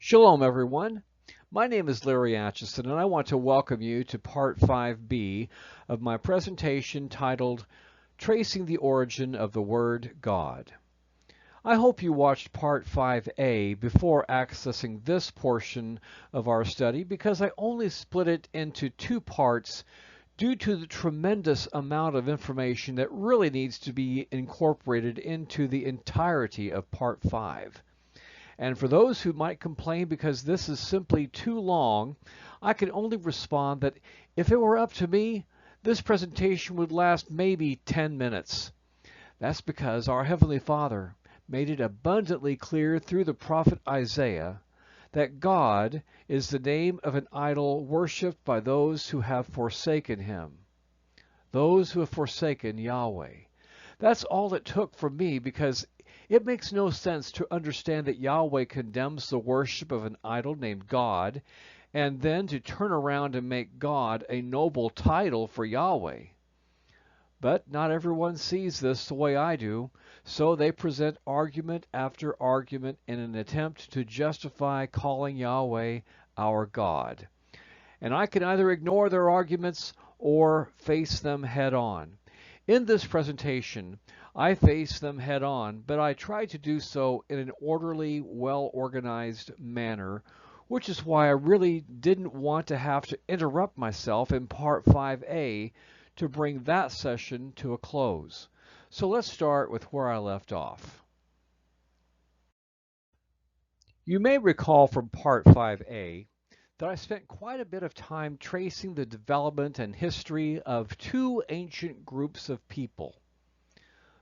Shalom, everyone. My name is Larry Atchison, and I want to welcome you to Part 5B of my presentation titled Tracing the Origin of the Word God. I hope you watched Part 5A before accessing this portion of our study because I only split it into two parts due to the tremendous amount of information that really needs to be incorporated into the entirety of Part 5. And for those who might complain because this is simply too long, I can only respond that if it were up to me, this presentation would last maybe 10 minutes. That's because our Heavenly Father made it abundantly clear through the prophet Isaiah that God is the name of an idol worshipped by those who have forsaken Him, those who have forsaken Yahweh. That's all it took from me because it makes no sense to understand that Yahweh condemns the worship of an idol named God and then to turn around and make God a noble title for Yahweh. But not everyone sees this the way I do, so they present argument after argument in an attempt to justify calling Yahweh our God. And I can either ignore their arguments or face them head on. In this presentation, I face them head on, but I try to do so in an orderly, well-organized manner, which is why I really didn't want to have to interrupt myself in Part 5A to bring that session to a close. So let's start with where I left off. You may recall from Part 5A that I spent quite a bit of time tracing the development and history of two ancient groups of people.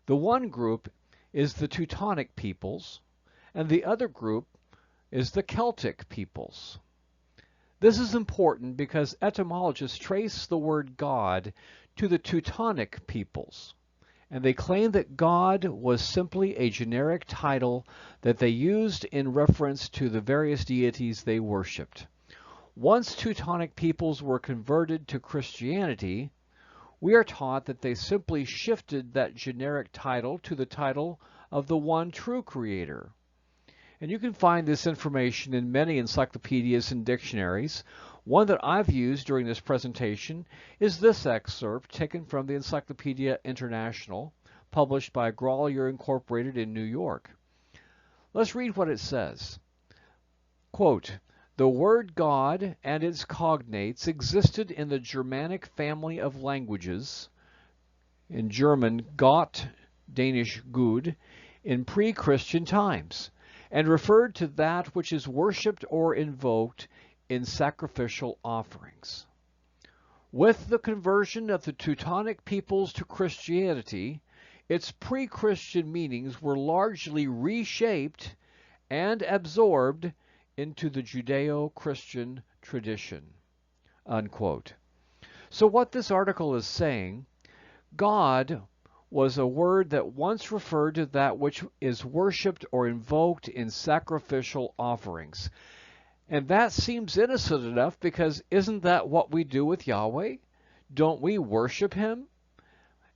The one group is the Teutonic peoples, and the other group is the Celtic peoples. This is important because etymologists trace the word God to the Teutonic peoples, and they claim that God was simply a generic title that they used in reference to the various deities they worshipped. Once Teutonic peoples were converted to Christianity, we are taught that they simply shifted that generic title to the title of the one true creator. And you can find this information in many encyclopedias and dictionaries. One that I've used during this presentation is this excerpt taken from the Encyclopedia International, published by Grolier Incorporated in New York. Let's read what it says. Quote, "The word God and its cognates existed in the Germanic family of languages, in German Gott, Danish Gud, in pre-Christian times, and referred to that which is worshipped or invoked in sacrificial offerings. With the conversion of the Teutonic peoples to Christianity, its pre-Christian meanings were largely reshaped and absorbed into the Judeo-Christian tradition." Unquote. So what this article is saying, God was a word that once referred to that which is worshipped or invoked in sacrificial offerings. And that seems innocent enough because isn't that what we do with Yahweh? Don't we worship Him?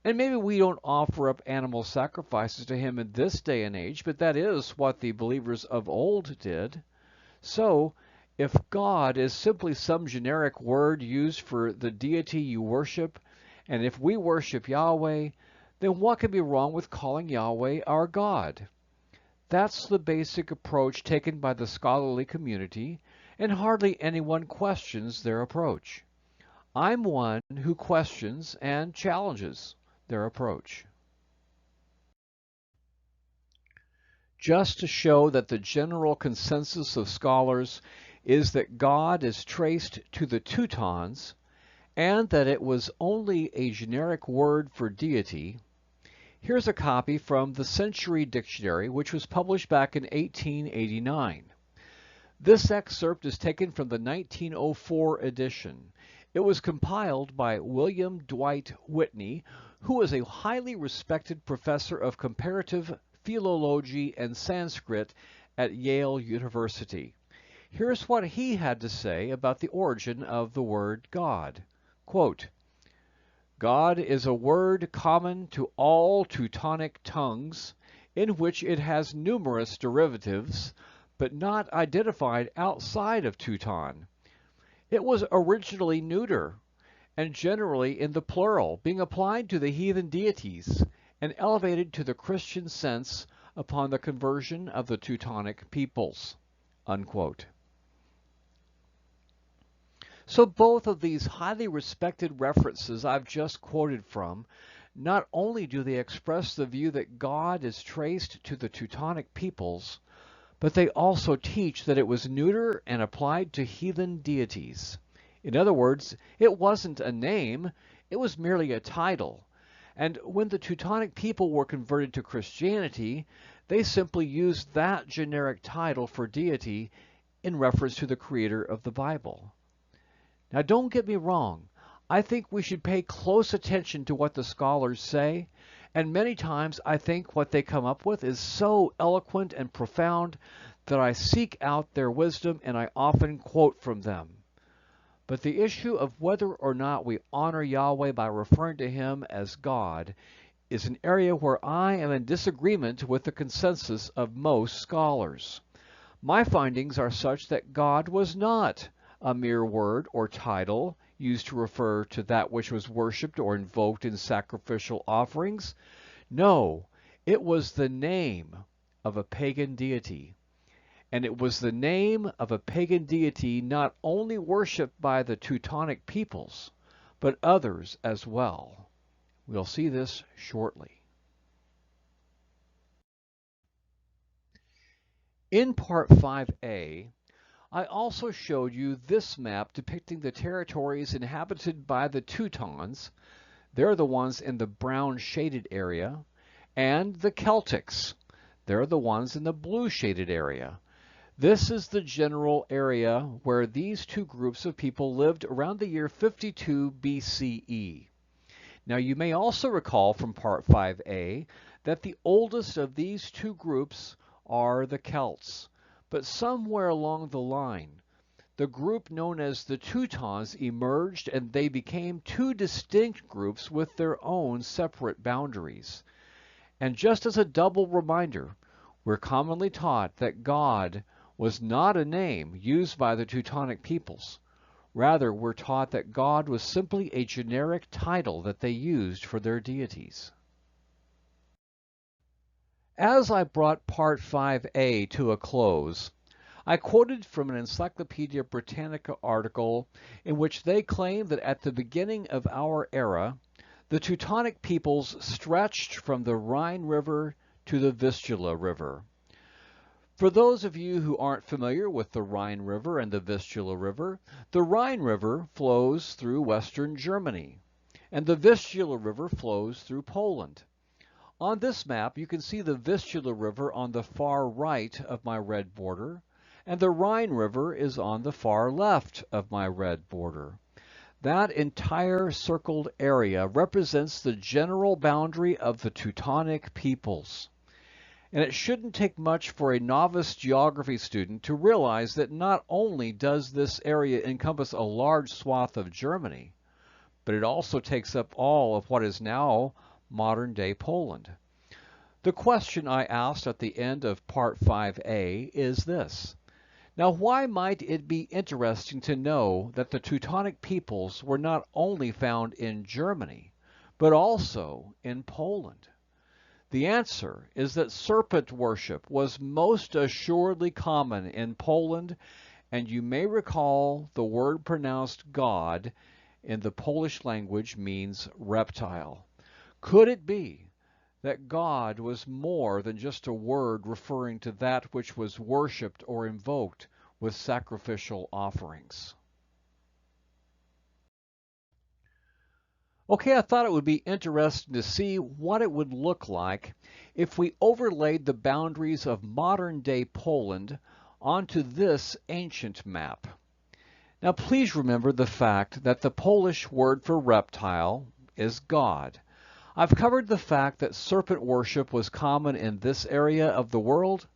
And maybe we don't offer up animal sacrifices to Him in this day and age, but that is what the believers of old did. So, if God is simply some generic word used for the deity you worship, and if we worship Yahweh, then what could be wrong with calling Yahweh our God? That's the basic approach taken by the scholarly community, and hardly anyone questions their approach. I'm one who questions and challenges their approach. Just to show that the general consensus of scholars is that God is traced to the Teutons and that it was only a generic word for deity, here's a copy from the Century Dictionary, which was published back in 1889. This excerpt is taken from the 1904 edition. It was compiled by William Dwight Whitney, who was a highly respected professor of comparative philology and Sanskrit at Yale University. Here's what he had to say about the origin of the word God. Quote, "God is a word common to all Teutonic tongues, in which it has numerous derivatives, but not identified outside of Teuton. It was originally neuter, and generally in the plural, being applied to the heathen deities, and elevated to the Christian sense upon the conversion of the Teutonic peoples." Unquote. So both of these highly respected references I've just quoted from, not only do they express the view that God is traced to the Teutonic peoples, but they also teach that it was neuter and applied to heathen deities. In other words, it wasn't a name, it was merely a title. And when the Teutonic people were converted to Christianity, they simply used that generic title for deity in reference to the creator of the Bible. Now, don't get me wrong. I think we should pay close attention to what the scholars say, and many times I think what they come up with is so eloquent and profound that I seek out their wisdom and I often quote from them. But the issue of whether or not we honor Yahweh by referring to him as God is an area where I am in disagreement with the consensus of most scholars. My findings are such that God was not a mere word or title used to refer to that which was worshipped or invoked in sacrificial offerings. No, it was the name of a pagan deity. And it was the name of a pagan deity not only worshipped by the Teutonic peoples, but others as well. We'll see this shortly. In Part 5a, I also showed you this map depicting the territories inhabited by the Teutons. They're the ones in the brown shaded area, and the Celtics. They're the ones in the blue shaded area. This is the general area where these two groups of people lived around the year 52 BCE. Now you may also recall from Part 5a that the oldest of these two groups are the Celts. But somewhere along the line, the group known as the Teutons emerged and they became two distinct groups with their own separate boundaries. And just as a double reminder, we're commonly taught that God was not a name used by the Teutonic peoples. Rather, we're taught that God was simply a generic title that they used for their deities. As I brought Part 5a to a close, I quoted from an Encyclopedia Britannica article in which they claim that at the beginning of our era, the Teutonic peoples stretched from the Rhine River to the Vistula River. For those of you who aren't familiar with the Rhine River and the Vistula River, the Rhine River flows through western Germany, and the Vistula River flows through Poland. On this map, you can see the Vistula River on the far right of my red border, and the Rhine River is on the far left of my red border. That entire circled area represents the general boundary of the Teutonic peoples. And it shouldn't take much for a novice geography student to realize that not only does this area encompass a large swath of Germany, but it also takes up all of what is now modern-day Poland. The question I asked at the end of Part 5a is this. Now, why might it be interesting to know that the Teutonic peoples were not only found in Germany, but also in Poland? The answer is that serpent worship was most assuredly common in Poland, and you may recall the word pronounced God in the Polish language means reptile. Could it be that God was more than just a word referring to that which was worshipped or invoked with sacrificial offerings? Okay, I thought it would be interesting to see what it would look like if we overlaid the boundaries of modern-day Poland onto this ancient map. Now please remember the fact that the Polish word for reptile is God. I've covered the fact that serpent worship was common in this area of the world,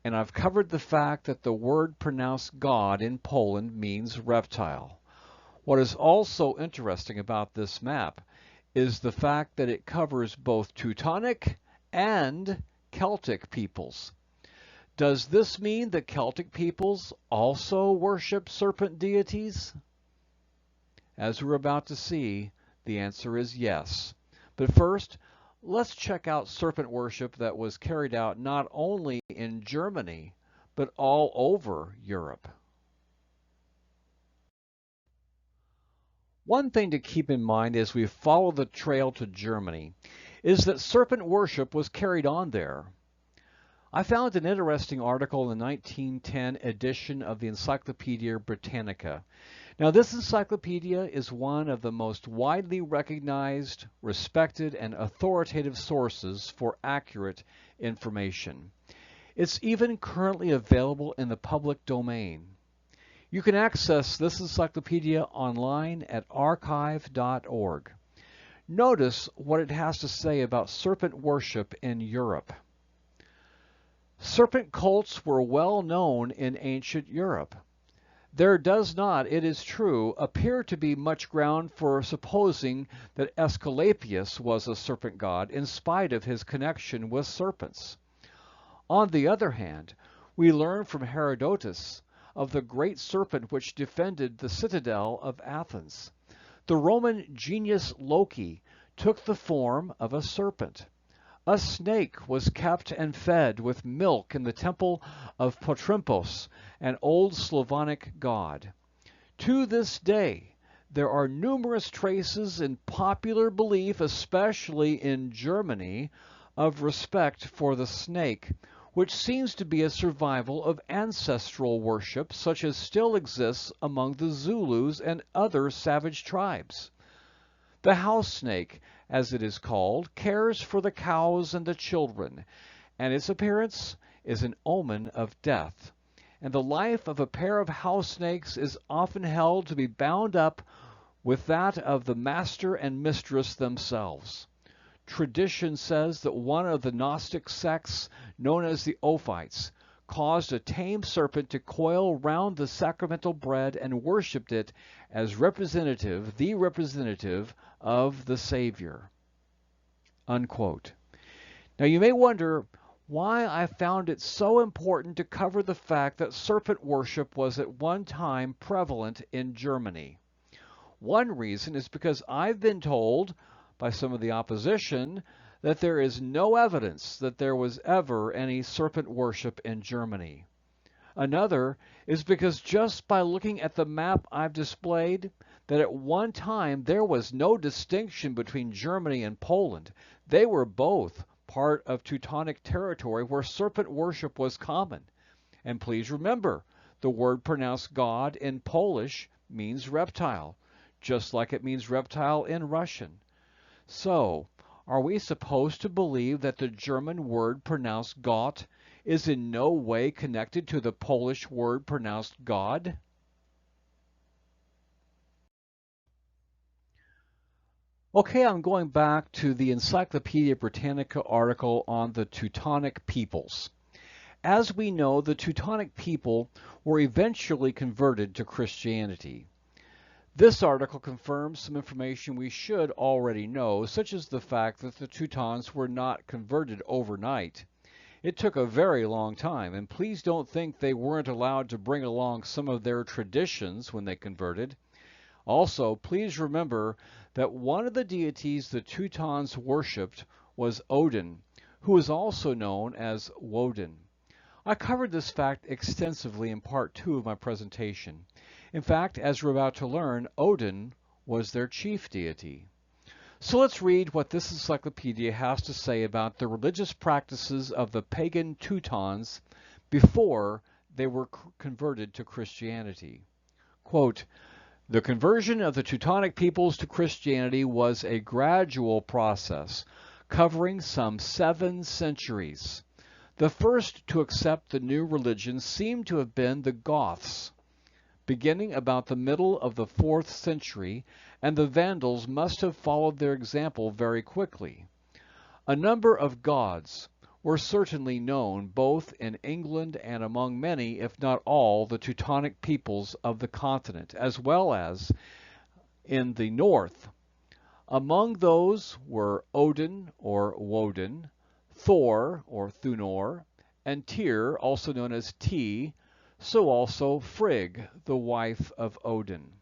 and I've covered the fact that the word pronounced God in Poland means reptile. What is also interesting about this map is the fact that it covers both Teutonic and Celtic peoples. Does this mean that Celtic peoples also worship serpent deities? As we're about to see, the answer is yes. But first, let's check out serpent worship that was carried out not only in Germany, but all over Europe. One thing to keep in mind as we follow the trail to Germany is that serpent worship was carried on there. I found an interesting article in the 1910 edition of the Encyclopedia Britannica. Now, this encyclopedia is one of the most widely recognized, respected, and authoritative sources for accurate information. It's even currently available in the public domain. You can access this encyclopedia online at archive.org. Notice what it has to say about serpent worship in Europe. Serpent cults were well known in ancient Europe. There does not, it is true, appear to be much ground for supposing that Aesculapius was a serpent god in spite of his connection with serpents. On the other hand, we learn from Herodotus of the great serpent which defended the citadel of Athens. The Roman genius Loki took the form of a serpent. A snake was kept and fed with milk in the temple of Potrimpos, an old Slavonic god. To this day, there are numerous traces in popular belief, especially in Germany, of respect for the snake, which seems to be a survival of ancestral worship such as still exists among the Zulus and other savage tribes. The house snake, as it is called, cares for the cows and the children, and its appearance is an omen of death. And the life of a pair of house snakes is often held to be bound up with that of the master and mistress themselves. Tradition says that one of the Gnostic sects, known as the Ophites, caused a tame serpent to coil round the sacramental bread and worshipped it as the representative of the Savior. Unquote. Now you may wonder why I found it so important to cover the fact that serpent worship was at one time prevalent in Germany. One reason is because I've been told by some of the opposition that there is no evidence that there was ever any serpent worship in Germany. Another is because just by looking at the map I've displayed, that at one time there was no distinction between Germany and Poland. They were both part of Teutonic territory where serpent worship was common. And please remember, the word pronounced God in Polish means reptile, just like it means reptile in Russian. So, are we supposed to believe that the German word pronounced Gott is in no way connected to the Polish word pronounced God? Okay, I'm going back to the Encyclopedia Britannica article on the Teutonic peoples. As we know, the Teutonic people were eventually converted to Christianity. This article confirms some information we should already know, such as the fact that the Teutons were not converted overnight. It took a very long time, and please don't think they weren't allowed to bring along some of their traditions when they converted. Also, please remember that one of the deities the Teutons worshipped was Odin, who is also known as Woden. I covered this fact extensively in part 2 of my presentation. In fact, as we're about to learn, Odin was their chief deity. So let's read what this encyclopedia has to say about the religious practices of the pagan Teutons before they were converted to Christianity. Quote, "The conversion of the Teutonic peoples to Christianity was a gradual process covering some 7 centuries. The first to accept the new religion seemed to have been the Goths, beginning about the middle of the 4th century, and the Vandals must have followed their example very quickly. A number of gods were certainly known both in England and among many, if not all, the Teutonic peoples of the continent, as well as in the north. Among those were Odin or Woden, Thor or Thunor, and Tyr, also known as Ti, so also Frigg, the wife of Odin.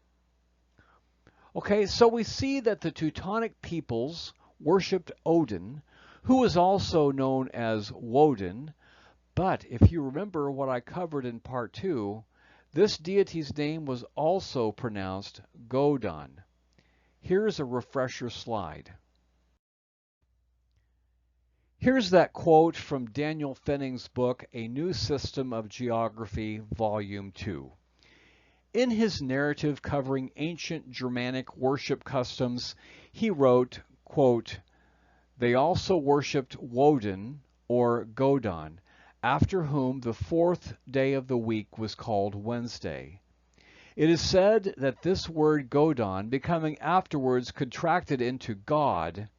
Okay, so we see that the Teutonic peoples worshipped Odin, who was also known as Woden, but if you remember what I covered in part 2, this deity's name was also pronounced Godon. Here's a refresher slide. Here's that quote from Daniel Fenning's book, A New System of Geography, Volume 2. In his narrative covering ancient Germanic worship customs, he wrote, quote, "They also worshipped Woden, or Godon, after whom the fourth day of the week was called Wednesday. It is said that this word Godon, becoming afterwards contracted into God,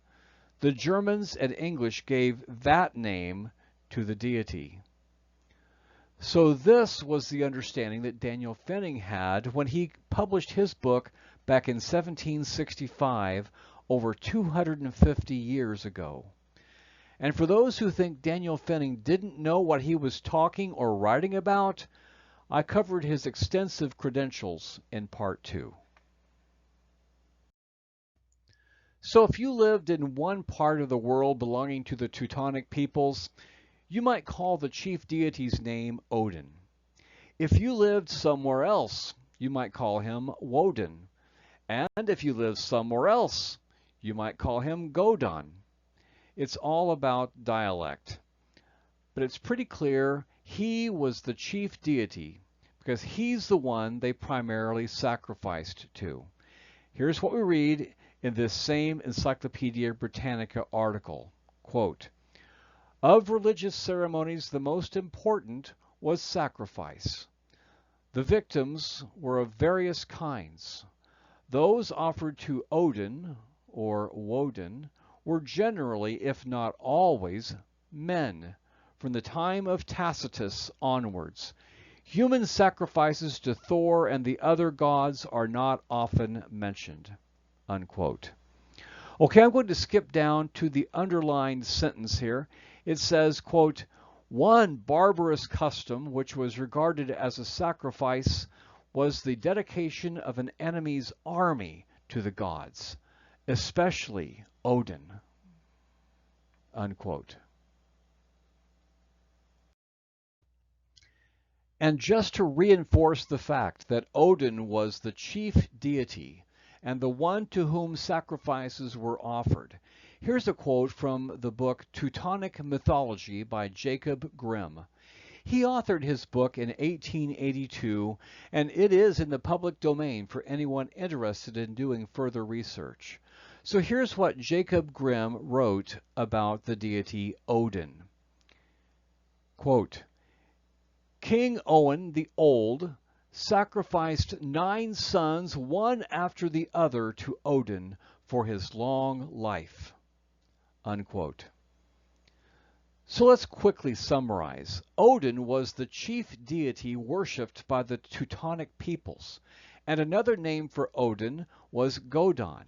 the Germans and English gave that name to the deity." So this was the understanding that Daniel Fenning had when he published his book back in 1765, over 250 years ago. And for those who think Daniel Fenning didn't know what he was talking or writing about, I covered his extensive credentials in part 2. So if you lived in one part of the world belonging to the Teutonic peoples, you might call the chief deity's name Odin. If you lived somewhere else, you might call him Woden. And if you lived somewhere else, you might call him Godon. It's all about dialect. But it's pretty clear he was the chief deity because he's the one they primarily sacrificed to. Here's what we read in this same Encyclopedia Britannica article. Quote, "Of religious ceremonies, the most important was sacrifice. The victims were of various kinds. Those offered to Odin, or Woden, were generally, if not always, men, from the time of Tacitus onwards. Human sacrifices to Thor and the other gods are not often mentioned." Unquote. Okay, I'm going to skip down to the underlined sentence here. It says, quote, "One barbarous custom which was regarded as a sacrifice was the dedication of an enemy's army to the gods, especially Odin." Unquote. And just to reinforce the fact that Odin was the chief deity and the one to whom sacrifices were offered, here's a quote from the book Teutonic Mythology by Jacob Grimm. He authored his book in 1882, and it is in the public domain for anyone interested in doing further research. So here's what Jacob Grimm wrote about the deity Odin. Quote, "King Owen the Old sacrificed 9 sons, one after the other, to Odin for his long life." Unquote. So let's quickly summarize. Odin was the chief deity worshipped by the Teutonic peoples, and another name for Odin was Godon.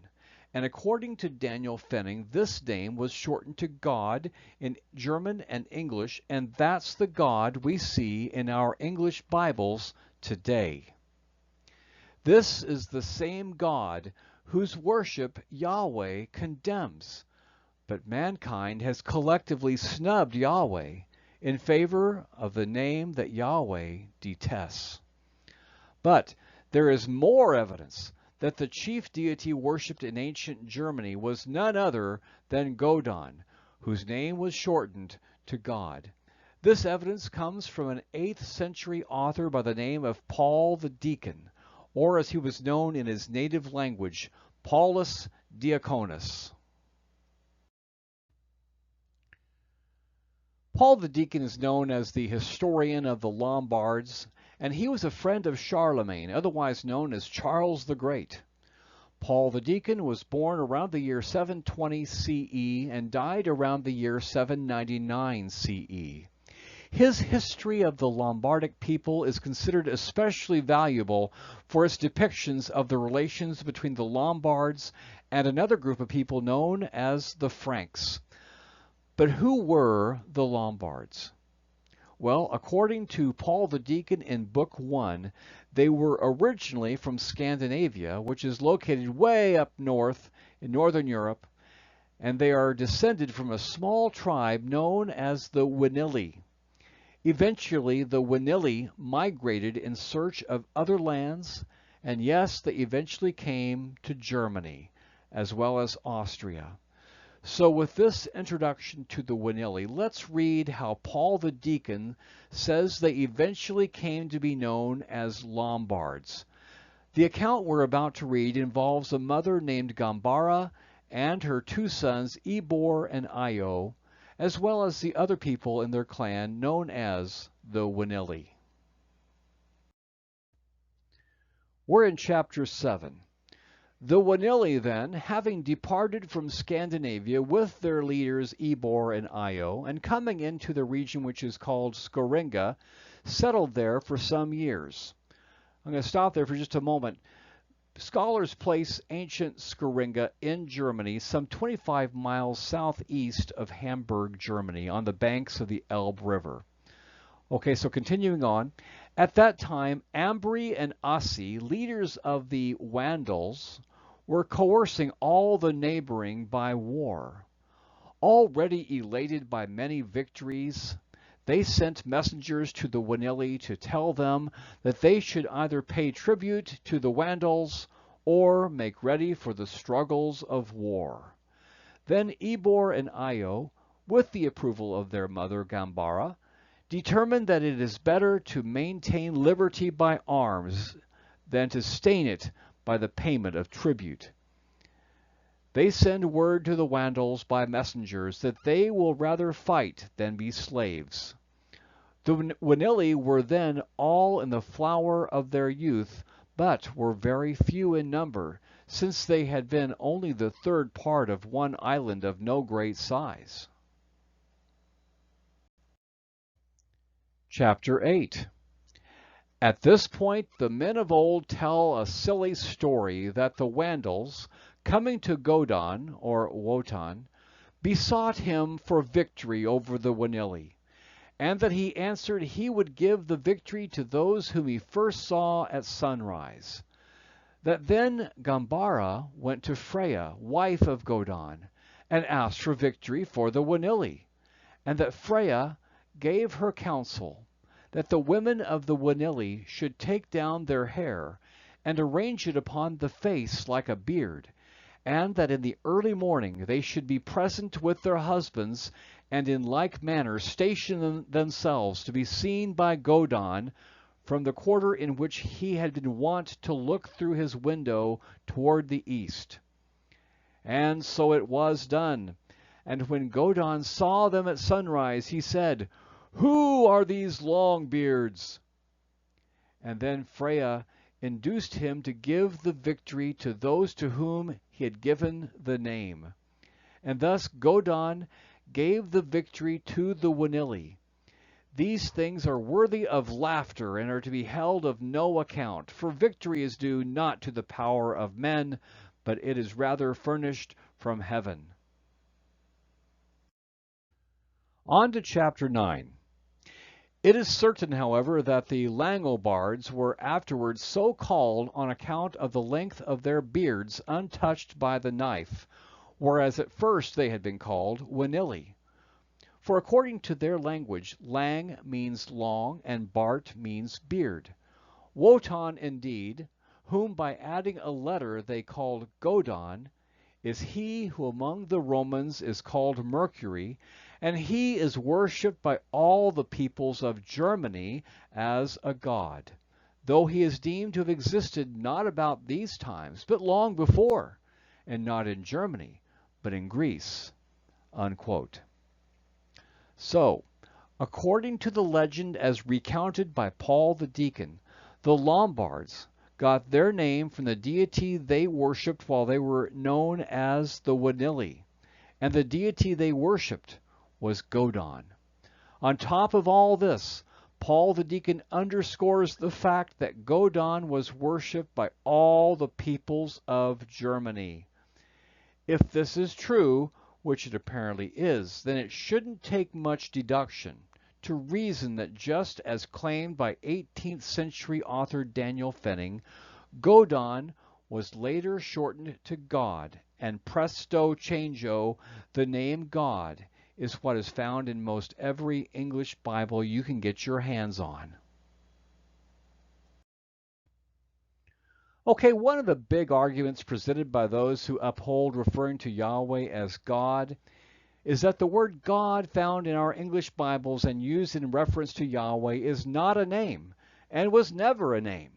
And according to Daniel Fenning, this name was shortened to God in German and English, and that's the God we see in our English Bibles today. This is the same God whose worship Yahweh condemns, but mankind has collectively snubbed Yahweh in favor of the name that Yahweh detests. But there is more evidence that the chief deity worshipped in ancient Germany was none other than Godon, whose name was shortened to God. This evidence comes from an 8th century author by the name of Paul the Deacon, or as he was known in his native language, Paulus Diaconus. Paul the Deacon is known as the historian of the Lombards, and he was a friend of Charlemagne, otherwise known as Charles the Great. Paul the Deacon was born around the year 720 CE and died around the year 799 CE. His history of the Lombardic people is considered especially valuable for its depictions of the relations between the Lombards and another group of people known as the Franks. But who were the Lombards? Well, according to Paul the Deacon in Book 1, they were originally from Scandinavia, which is located way up north in Northern Europe, and they are descended from a small tribe known as the Winili. Eventually, the Winili migrated in search of other lands, and yes, they eventually came to Germany, as well as Austria. So with this introduction to the Winili, let's read how Paul the Deacon says they eventually came to be known as Lombards. The account we're about to read involves a mother named Gambara and her two sons Ebor and Io, as well as the other people in their clan known as the Winili. We're in chapter 7. The Winili then, having departed from Scandinavia with their leaders Ebor and Io, and coming into the region which is called Skoringa, settled there for some years. I'm going to stop there for just a moment. Scholars place ancient Skoringa in Germany, some 25 miles southeast of Hamburg, Germany, on the banks of the Elbe River. Okay, so continuing on. At that time, Ambri and Assi, leaders of the Vandals, were coercing all the neighboring by war. Already elated by many victories, they sent messengers to the Winili to tell them that they should either pay tribute to the Vandals or make ready for the struggles of war. Then Ebor and Io, with the approval of their mother Gambara, determined that it is better to maintain liberty by arms than to stain it by the payment of tribute. They send word to the Vandals by messengers that they will rather fight than be slaves. The Winili were then all in the flower of their youth, but were very few in number, since they had been only the third part of one island of no great size. Chapter 8. At this point, the men of old tell a silly story that the Vandals, coming to Godon, or Wotan, besought him for victory over the Winili, and that he answered he would give the victory to those whom he first saw at sunrise. That then Gambara went to Freya, wife of Godon, and asked for victory for the Winili, and that Freya gave her counsel that the women of the Winili should take down their hair and arrange it upon the face like a beard, and that in the early morning they should be present with their husbands, and in like manner station themselves to be seen by Godon from the quarter in which he had been wont to look through his window toward the east. And so it was done. And when Godon saw them at sunrise, he said, "Who are these long beards?" And then Freya induced him to give the victory to those to whom he had given the name. And thus Godon gave the victory to the Winili. These things are worthy of laughter and are to be held of no account, for victory is due not to the power of men, but it is rather furnished from heaven. On to chapter 9. It is certain, however, that the Langobards were afterwards so called on account of the length of their beards untouched by the knife, whereas at first they had been called Winili. For according to their language, Lang means long and Bart means beard. Wotan, indeed, whom by adding a letter they called Godon, is he who among the Romans is called Mercury, and he is worshipped by all the peoples of Germany as a god, though he is deemed to have existed not about these times, but long before, and not in Germany, but in Greece." Unquote. So, according to the legend as recounted by Paul the Deacon, the Lombards got their name from the deity they worshipped while they were known as the Winili, and the deity they worshipped was Godon. On top of all this, Paul the Deacon underscores the fact that Godon was worshipped by all the peoples of Germany. If this is true, which it apparently is, then it shouldn't take much deduction to reason that just as claimed by 18th century author Daniel Fenning, Godon was later shortened to God, and presto changeo, the name God is what is found in most every English Bible you can get your hands on. Okay, one of the big arguments presented by those who uphold referring to Yahweh as God is that the word God found in our English Bibles and used in reference to Yahweh is not a name and was never a name.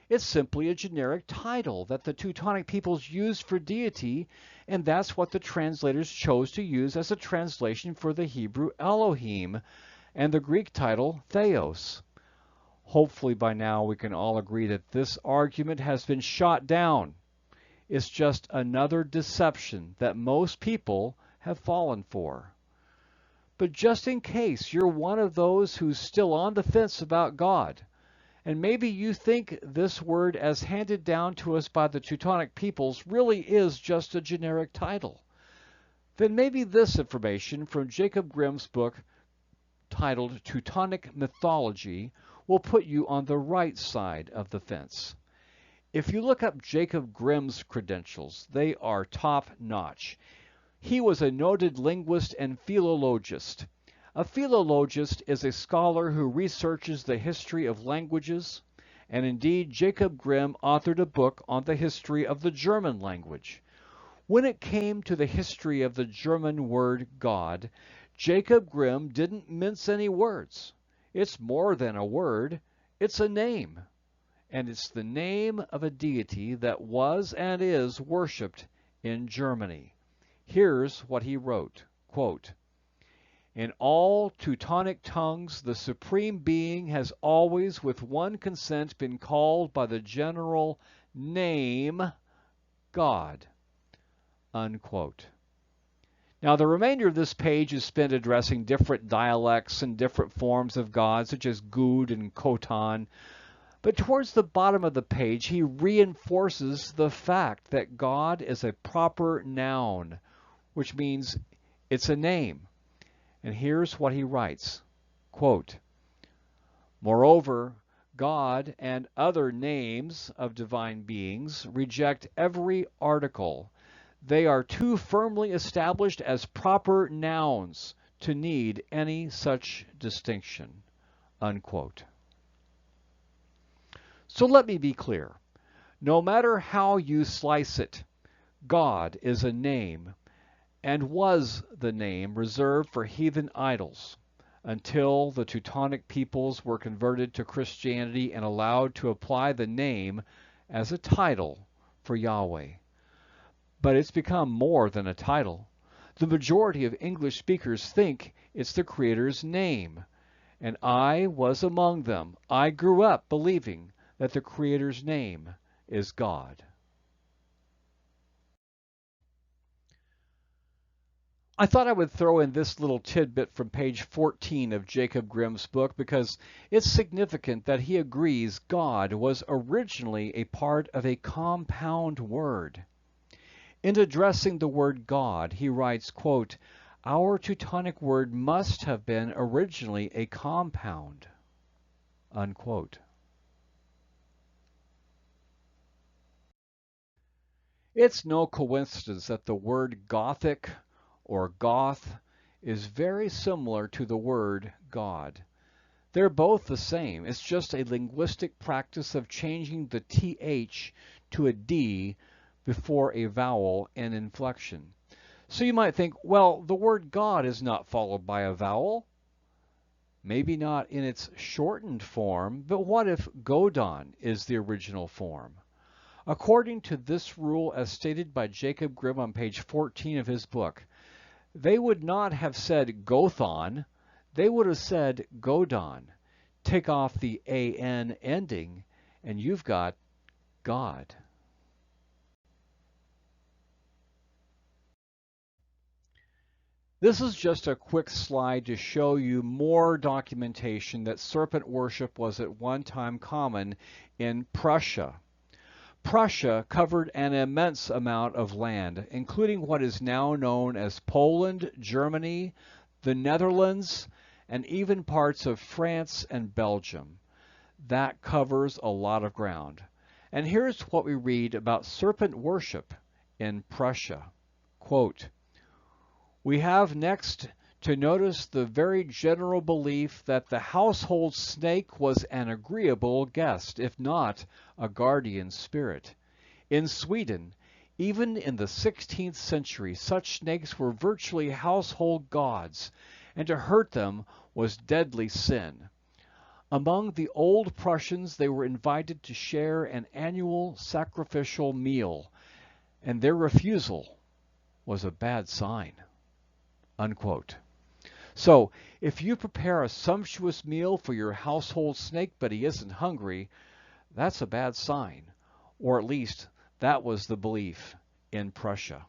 It's simply a generic title that the Teutonic peoples used for deity, and that's what the translators chose to use as a translation for the Hebrew Elohim and the Greek title Theos. Hopefully by now we can all agree that this argument has been shot down. It's just another deception that most people have fallen for. But just in case you're one of those who's still on the fence about God, and maybe you think this word as handed down to us by the Teutonic peoples really is just a generic title, then maybe this information from Jacob Grimm's book titled Teutonic Mythology will put you on the right side of the fence. If you look up Jacob Grimm's credentials, they are top-notch. He was a noted linguist and philologist. A philologist is a scholar who researches the history of languages, and indeed Jacob Grimm authored a book on the history of the German language. When it came to the history of the German word God, Jacob Grimm didn't mince any words. It's more than a word, it's a name. And it's the name of a deity that was and is worshipped in Germany. Here's what he wrote, quote, "In all Teutonic tongues the Supreme Being has always with one consent been called by the general name God." Unquote. Now the remainder of this page is spent addressing different dialects and different forms of God, such as Gud and Khotan. But towards the bottom of the page, he reinforces the fact that God is a proper noun, which means it's a name. And here's what he writes, quote, "Moreover, God and other names of divine beings reject every article. They are too firmly established as proper nouns to need any such distinction." Unquote. So let me be clear. No matter how you slice it, God is a name and was the name reserved for heathen idols until the Teutonic peoples were converted to Christianity and allowed to apply the name as a title for Yahweh. But it's become more than a title. The majority of English speakers think it's the Creator's name, and I was among them. I grew up believing that the Creator's name is God. I thought I would throw in this little tidbit from page 14 of Jacob Grimm's book because it's significant that he agrees God was originally a part of a compound word. In addressing the word God, he writes, quote, "Our Teutonic word must have been originally a compound." Unquote. It's no coincidence that the word Gothic or Goth is very similar to the word God. They're both the same. It's just a linguistic practice of changing the TH to a D before a vowel in inflection. So you might think, well, the word God is not followed by a vowel. Maybe not in its shortened form, but what if Godon is the original form? According to this rule as stated by Jacob Grimm on page 14 of his book, they would not have said Gothon, they would have said Godon. Take off the AN ending, and you've got God. This is just a quick slide to show you more documentation that serpent worship was at one time common in Prussia. Prussia covered an immense amount of land, including what is now known as Poland, Germany, the Netherlands, and even parts of France and Belgium. That covers a lot of ground. And here's what we read about serpent worship in Prussia. Quote, "We have next to notice the very general belief that the household snake was an agreeable guest, if not a guardian spirit. In Sweden, even in the 16th century, such snakes were virtually household gods, and to hurt them was deadly sin. Among the old Prussians, they were invited to share an annual sacrificial meal, and their refusal was a bad sign." Unquote. So, if you prepare a sumptuous meal for your household snake but he isn't hungry, that's a bad sign. Or at least, that was the belief in Prussia.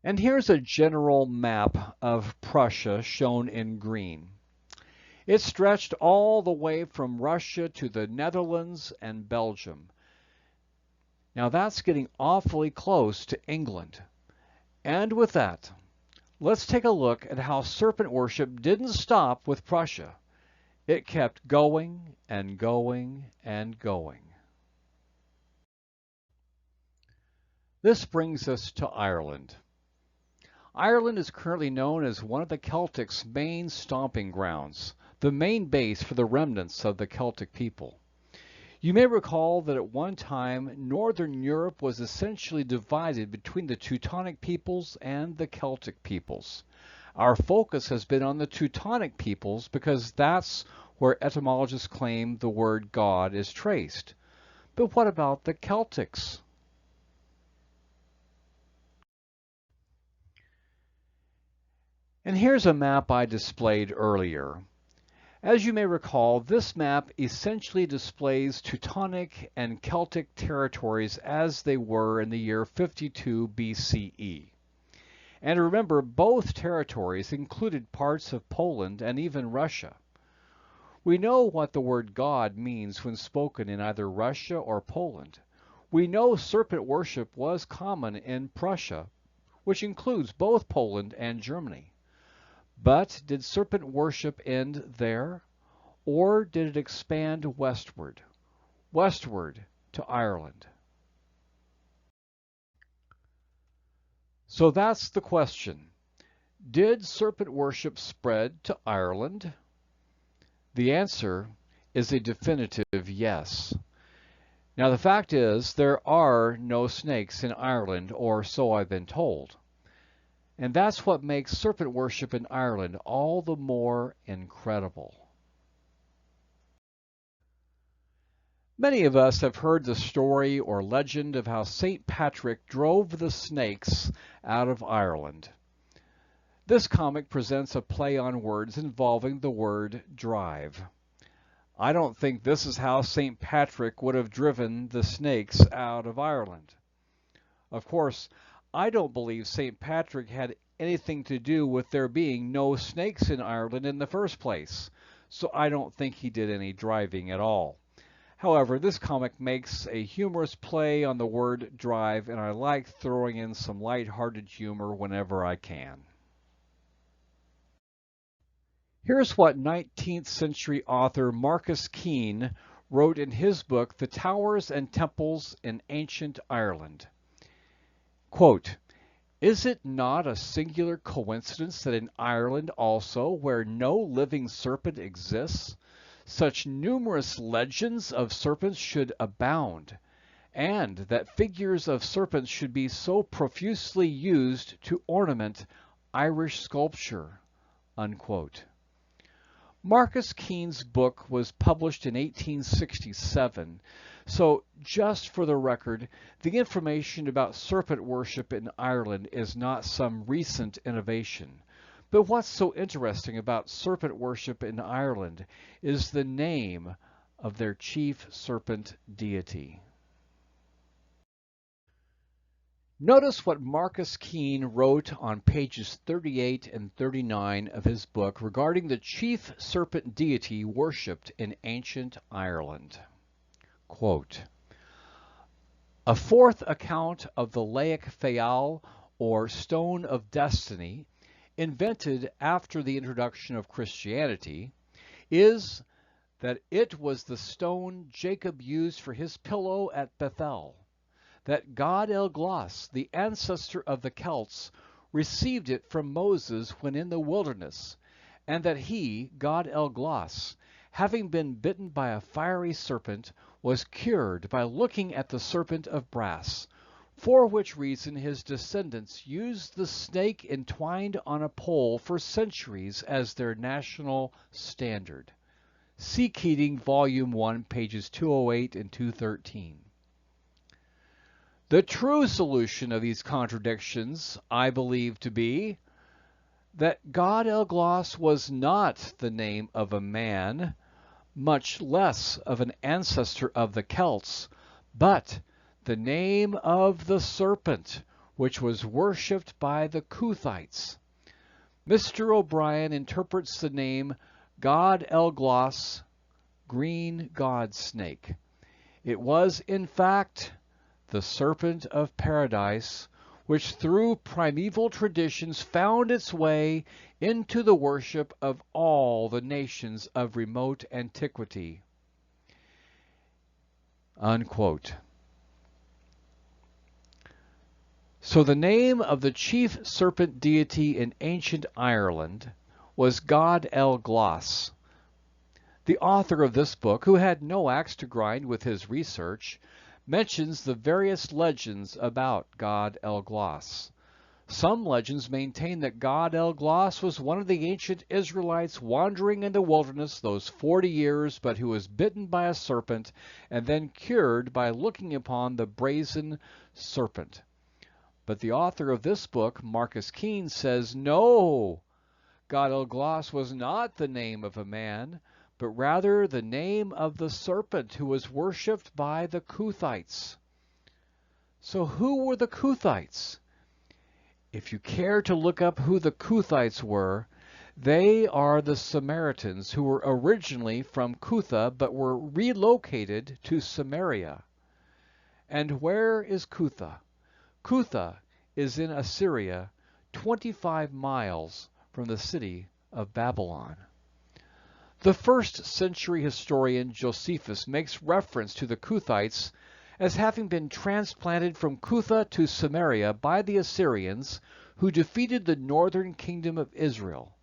And here's a general map of Prussia shown in green. It stretched all the way from Russia to the Netherlands and Belgium. Now that's getting awfully close to England. And with that, let's take a look at how serpent worship didn't stop with Prussia. It kept going and going and going. This brings us to Ireland. Ireland is currently known as one of the Celtics' main stomping grounds, the main base for the remnants of the Celtic people. You may recall that at one time, Northern Europe was essentially divided between the Teutonic peoples and the Celtic peoples. Our focus has been on the Teutonic peoples because that's where etymologists claim the word God is traced. But what about the Celtics? And here's a map I displayed earlier. As you may recall, this map essentially displays Teutonic and Celtic territories as they were in the year 52 BCE. And remember, both territories included parts of Poland and even Russia. We know what the word God means when spoken in either Russia or Poland. We know serpent worship was common in Prussia, which includes both Poland and Germany. But did serpent worship end there, or did it expand westward to Ireland? So that's the question. Did serpent worship spread to Ireland? The answer is a definitive yes. Now the fact is, there are no snakes in Ireland, or so I've been told. And that's what makes serpent worship in Ireland all the more incredible. Many of us have heard the story or legend of how St. Patrick drove the snakes out of Ireland. This comic presents a play on words involving the word drive. I don't think this is how St. Patrick would have driven the snakes out of Ireland. Of course, I don't believe St. Patrick had anything to do with there being no snakes in Ireland in the first place, so I don't think he did any driving at all. However, this comic makes a humorous play on the word drive, and I like throwing in some light-hearted humor whenever I can. Here's what 19th century author Marcus Keene wrote in his book, The Towers and Temples in Ancient Ireland. Quote, "Is it not a singular coincidence that in Ireland also, where no living serpent exists, such numerous legends of serpents should abound, and that figures of serpents should be so profusely used to ornament Irish sculpture?" Unquote. Marcus Keene's book was published in 1867, so just for the record, the information about serpent worship in Ireland is not some recent innovation. But what's so interesting about serpent worship in Ireland is the name of their chief serpent deity. Notice what Marcus Keene wrote on pages 38 and 39 of his book regarding the chief serpent deity worshipped in ancient Ireland. Quote, "A fourth account of the Laic Fayal, or stone of destiny, invented after the introduction of Christianity, is that it was the stone Jacob used for his pillow at Bethel, that God El-Glas, the ancestor of the Celts, received it from Moses when in the wilderness, and that he, God El-Glas, having been bitten by a fiery serpent, was cured by looking at the serpent of brass, for which reason his descendants used the snake entwined on a pole for centuries as their national standard. See Keating, Volume 1, pages 208 and 213. The true solution of these contradictions I believe to be that God El-Glas was not the name of a man, much less of an ancestor of the Celts, but the name of the serpent, which was worshipped by the Kuthites. Mr. O'Brien interprets the name God El-Glas, green god snake. It was, in fact, the serpent of paradise, which through primeval traditions found its way into the worship of all the nations of remote antiquity. Unquote. So the name of the chief serpent deity in ancient Ireland was God El-Glas. The author of this book, who had no axe to grind with his research, mentions the various legends about God El-Glas. Some legends maintain that God El-Glas was one of the ancient Israelites wandering in the wilderness those 40 years, but who was bitten by a serpent and then cured by looking upon the brazen serpent. But the author of this book, Marcus Keene, says no, God El-Glas was not the name of a man, but rather the name of the serpent who was worshipped by the Kuthites. So who were the Kuthites? If you care to look up who the Kuthites were, they are the Samaritans who were originally from Cutha but were relocated to Samaria. And where is Cutha? Cutha is in Assyria, 25 miles from the city of Babylon. The first-century historian Josephus makes reference to the Kuthites as having been transplanted from Cutha to Samaria by the Assyrians, who defeated the northern kingdom of Israel.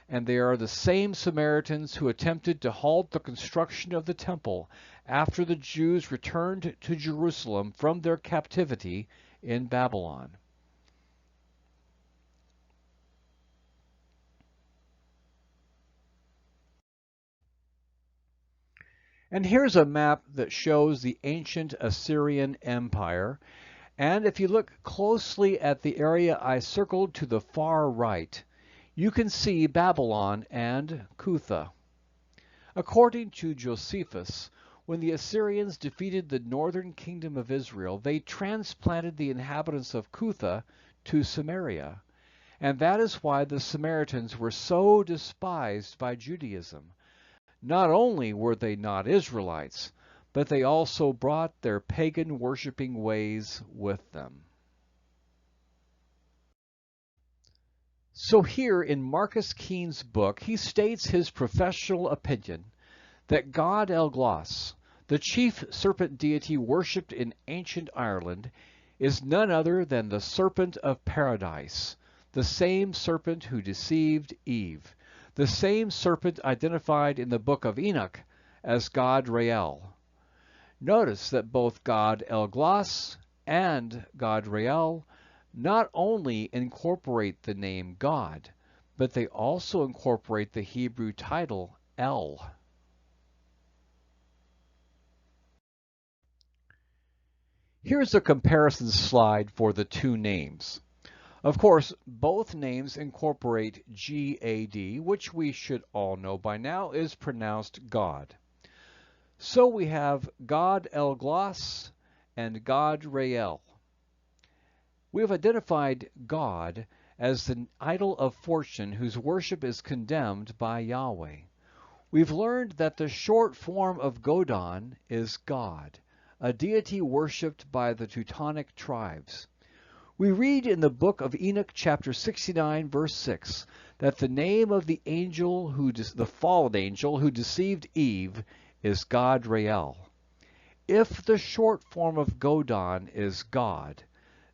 And they are the same Samaritans who attempted to halt the construction of the temple after the Jews returned to Jerusalem from their captivity in Babylon. And here's a map that shows the ancient Assyrian Empire. And if you look closely at the area I circled to the far right, you can see Babylon and Cutha. According to Josephus, when the Assyrians defeated the northern kingdom of Israel, they transplanted the inhabitants of Cutha to Samaria. And that is why the Samaritans were so despised by Judaism. Not only were they not Israelites, but they also brought their pagan worshiping ways with them. So here in Marcus Keene's book, he states his professional opinion that God El-Glas, the chief serpent deity worshipped in ancient Ireland, is none other than the serpent of paradise, the same serpent who deceived Eve, the same serpent identified in the book of Enoch as God Rael. Notice that both God El-Glas and God Rael not only incorporate the name God, but they also incorporate the Hebrew title El. Here's a comparison slide for the two names. Of course, both names incorporate G-A-D, which we should all know by now is pronounced God. So we have God El-Glas and God Rael. We have identified God as the idol of fortune whose worship is condemned by Yahweh. We've learned that the short form of Godon is God, a deity worshipped by the Teutonic tribes. We read in the book of Enoch, chapter 69, verse 6, that the name of the angel the fallen angel who deceived Eve is God Rael. If the short form of Godon is God,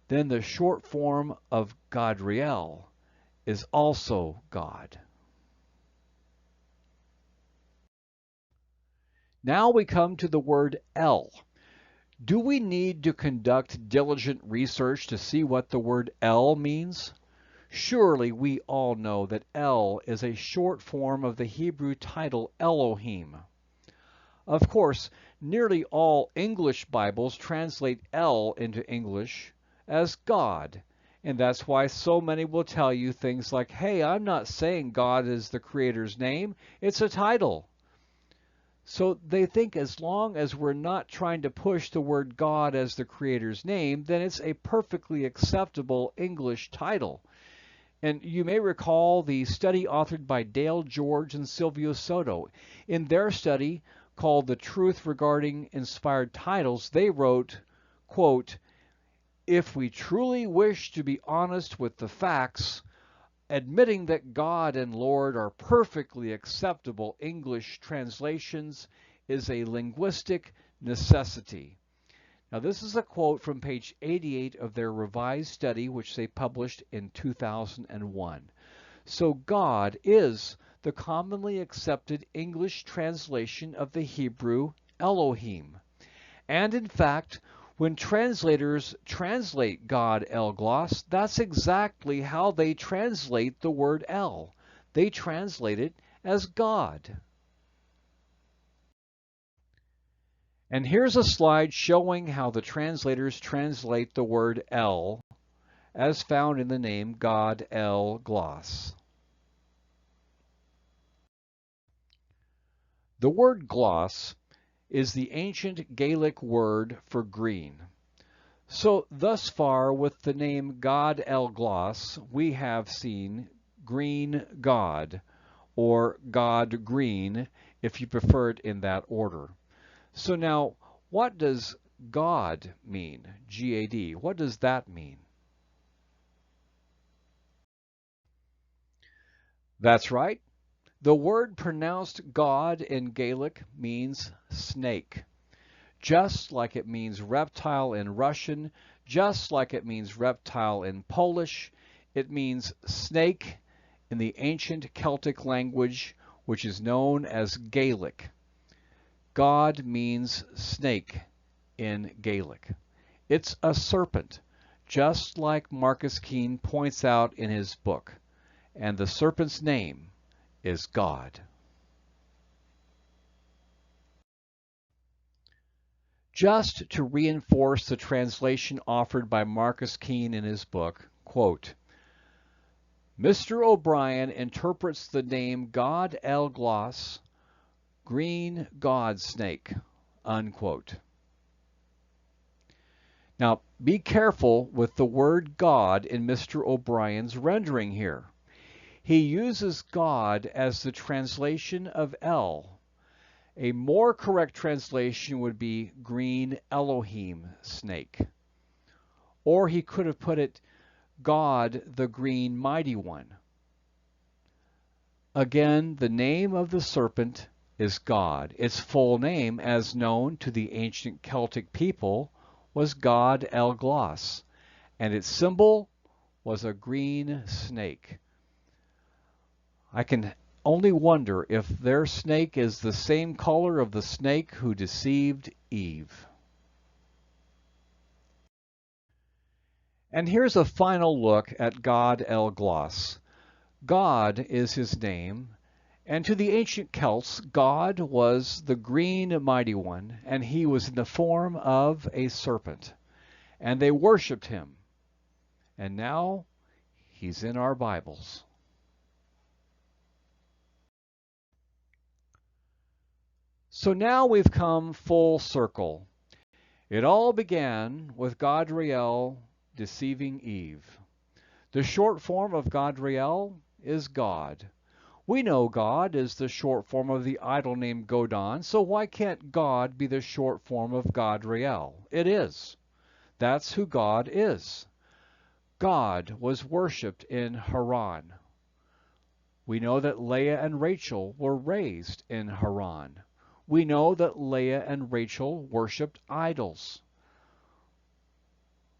then the short form of Godriel is also God. Now we come to the word El. Do we need to conduct diligent research to see what the word El means? Surely we all know that El is a short form of the Hebrew title Elohim. Of course, nearly all English Bibles translate El into English as God, and that's why so many will tell you things like, hey, I'm not saying God is the Creator's name, it's a title. So they think as long as we're not trying to push the word God as the Creator's name, then it's a perfectly acceptable English title. And you may recall the study authored by Dale George and Silvio Soto. In their study, called The Truth Regarding Inspired Titles, they wrote, quote, "If we truly wish to be honest with the facts, admitting that God and Lord are perfectly acceptable English translations is a linguistic necessity." Now, this is a quote from page 88 of their revised study, which they published in 2001. So God is the commonly accepted English translation of the Hebrew Elohim. And in fact, when translators translate God El-Glos, that's exactly how they translate the word El. They translate it as God. And here's a slide showing how the translators translate the word El as found in the name God El-Glos. The word gloss is the ancient Gaelic word for green. So thus far with the name God El-Glos, we have seen green God, or God green, if you prefer it in that order. So now, what does God mean? G-A-D. What does that mean? That's right. The word pronounced God in Gaelic means snake. Just like it means reptile in Russian, just like it means reptile in Polish, it means snake in the ancient Celtic language, which is known as Gaelic. God means snake in Gaelic. It's a serpent, just like Marcus Keene points out in his book, and the serpent's name is God. Just to reinforce the translation offered by Marcus Keene in his book, quote, Mr. O'Brien interprets the name God El-Glos, green God snake, unquote. Now, be careful with the word God in Mr. O'Brien's rendering here. He uses God as the translation of El. A more correct translation would be green Elohim snake. Or he could have put it God the green mighty one. Again, the name of the serpent is God. Its full name, as known to the ancient Celtic people, was God El-Glos, and its symbol was a green snake. I can only wonder if their snake is the same color of the snake who deceived Eve. And here's a final look at God El-Glos. God is his name, and to the ancient Celts, God was the green mighty one, and he was in the form of a serpent, and they worshipped him. And now he's in our Bibles. So now we've come full circle. It all began with Godriel deceiving Eve. The short form of Godriel is God. We know God is the short form of the idol named Godon, so why can't God be the short form of Godriel? It is. That's who God is. God was worshipped in Haran. We know that Leah and Rachel were raised in Haran. We know that Leah and Rachel worshipped idols.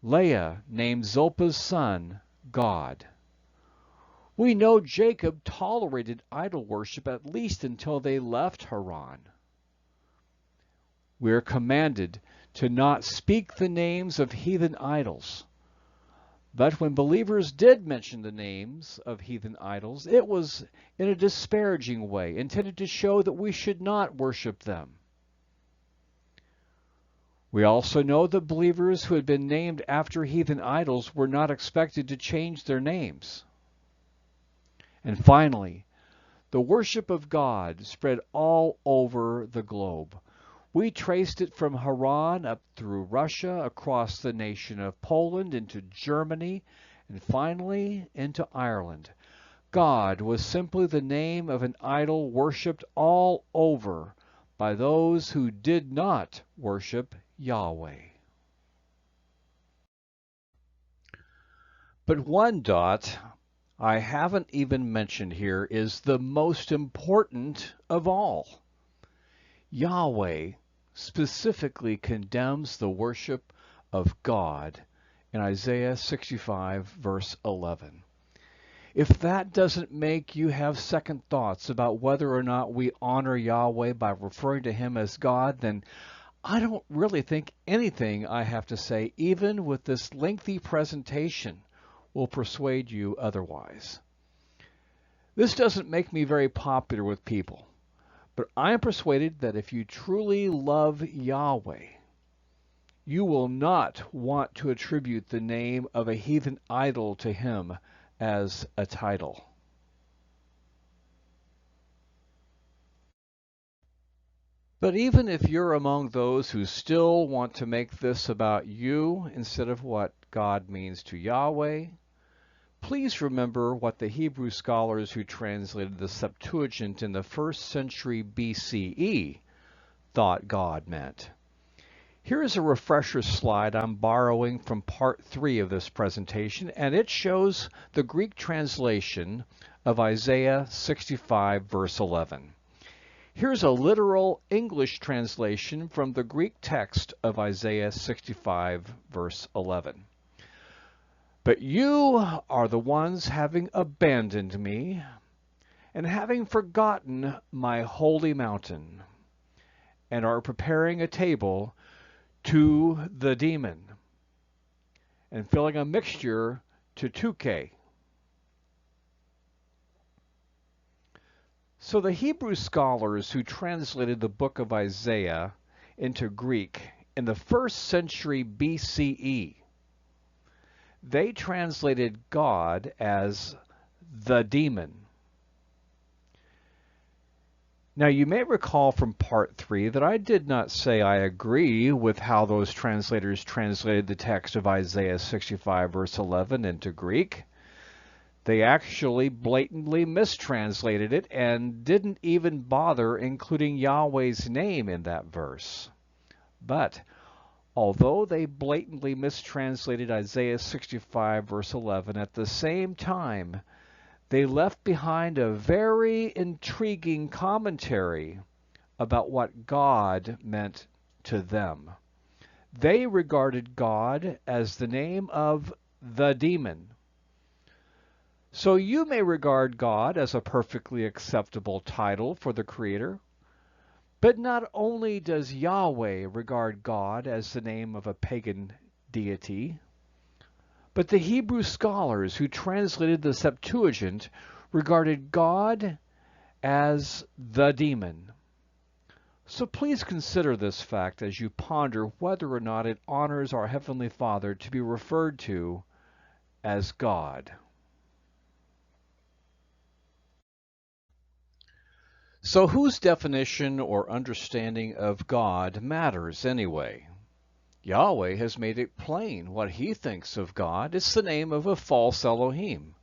Leah named Zilpah's son God. We know Jacob tolerated idol worship at least until they left Haran. We are commanded to not speak the names of heathen idols. But when believers did mention the names of heathen idols, it was in a disparaging way, intended to show that we should not worship them. We also know that believers who had been named after heathen idols were not expected to change their names. And finally, the worship of God spread all over the globe. We traced it from Haran up through Russia, across the nation of Poland, into Germany, and finally into Ireland. God was simply the name of an idol worshipped all over by those who did not worship Yahweh. But one dot I haven't even mentioned here is the most important of all. Yahweh specifically condemns the worship of God in Isaiah 65, verse 11. If that doesn't make you have second thoughts about whether or not we honor Yahweh by referring to him as God, then I don't really think anything I have to say, even with this lengthy presentation, will persuade you otherwise. This doesn't make me very popular with people, but I am persuaded that if you truly love Yahweh, you will not want to attribute the name of a heathen idol to him as a title. But even if you're among those who still want to make this about you instead of what God means to Yahweh, please remember what the Hebrew scholars who translated the Septuagint in the 1st century BCE thought God meant. Here's a refresher slide I'm borrowing from part 3 of this presentation, and it shows the Greek translation of Isaiah 65, verse 11. Here's a literal English translation from the Greek text of Isaiah 65, verse 11. But you are the ones having abandoned me and having forgotten my holy mountain, and are preparing a table to the demon and filling a mixture to Tuke. So the Hebrew scholars who translated the book of Isaiah into Greek in the 1st century BCE, they translated God as the demon. Now you may recall from part 3 that I did not say I agree with how those translators translated the text of Isaiah 65 verse 11 into Greek. They actually blatantly mistranslated it and didn't even bother including Yahweh's name in that verse. But although they blatantly mistranslated Isaiah 65 verse 11, at the same time they left behind a very intriguing commentary about what God meant to them. They regarded God as the name of the demon. So you may regard God as a perfectly acceptable title for the Creator, but not only does Yahweh regard God as the name of a pagan deity, but the Hebrew scholars who translated the Septuagint regarded God as the demon. So please consider this fact as you ponder whether or not it honors our Heavenly Father to be referred to as God. So whose definition or understanding of God matters anyway? Yahweh has made it plain what he thinks of God. It's the name of a false Elohim,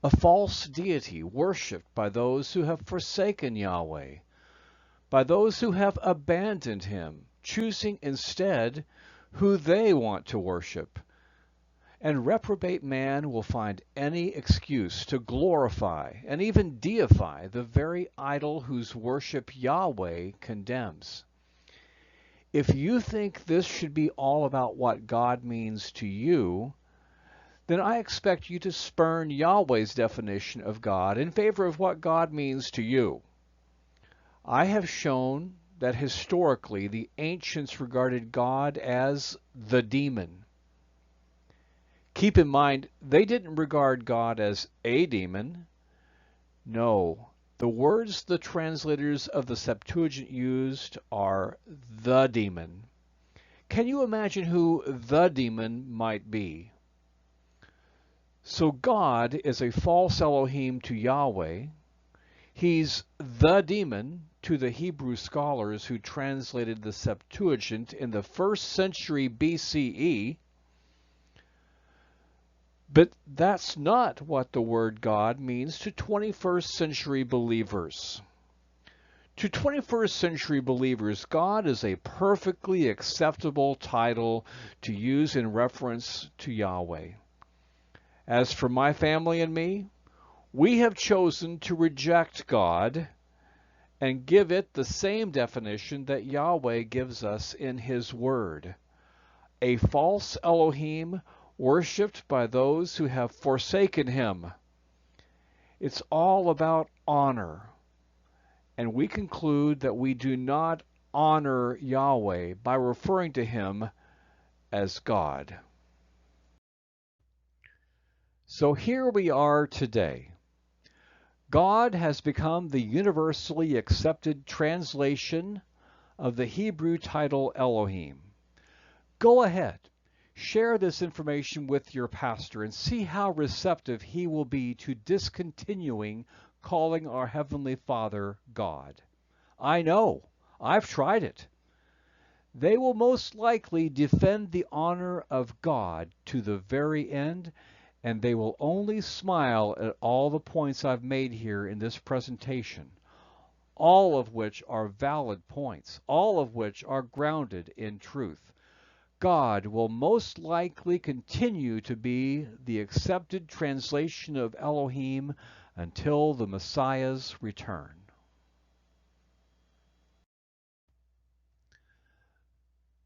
a false deity worshipped by those who have forsaken Yahweh, by those who have abandoned him, choosing instead who they want to worship. And reprobate man will find any excuse to glorify and even deify the very idol whose worship Yahweh condemns. If you think this should be all about what God means to you, then I expect you to spurn Yahweh's definition of God in favor of what God means to you. I have shown that historically the ancients regarded God as the demon. Keep in mind, they didn't regard God as a demon. No, the words the translators of the Septuagint used are the demon. Can you imagine who the demon might be? So God is a false Elohim to Yahweh. He's the demon to the Hebrew scholars who translated the Septuagint in the 1st century BCE. But that's not what the word God means to 21st century believers. To 21st century believers, God is a perfectly acceptable title to use in reference to Yahweh. As for my family and me, we have chosen to reject God and give it the same definition that Yahweh gives us in His Word: a false Elohim worshipped by those who have forsaken Him. It's all about honor, and we conclude that we do not honor Yahweh by referring to Him as God. So here we are today. God has become the universally accepted translation of the Hebrew title Elohim. Go ahead, share this information with your pastor and see how receptive he will be to discontinuing calling our Heavenly Father God. I know, I've tried it. They will most likely defend the honor of God to the very end, and they will only smile at all the points I've made here in this presentation, all of which are valid points, all of which are grounded in truth. God will most likely continue to be the accepted translation of Elohim until the Messiah's return.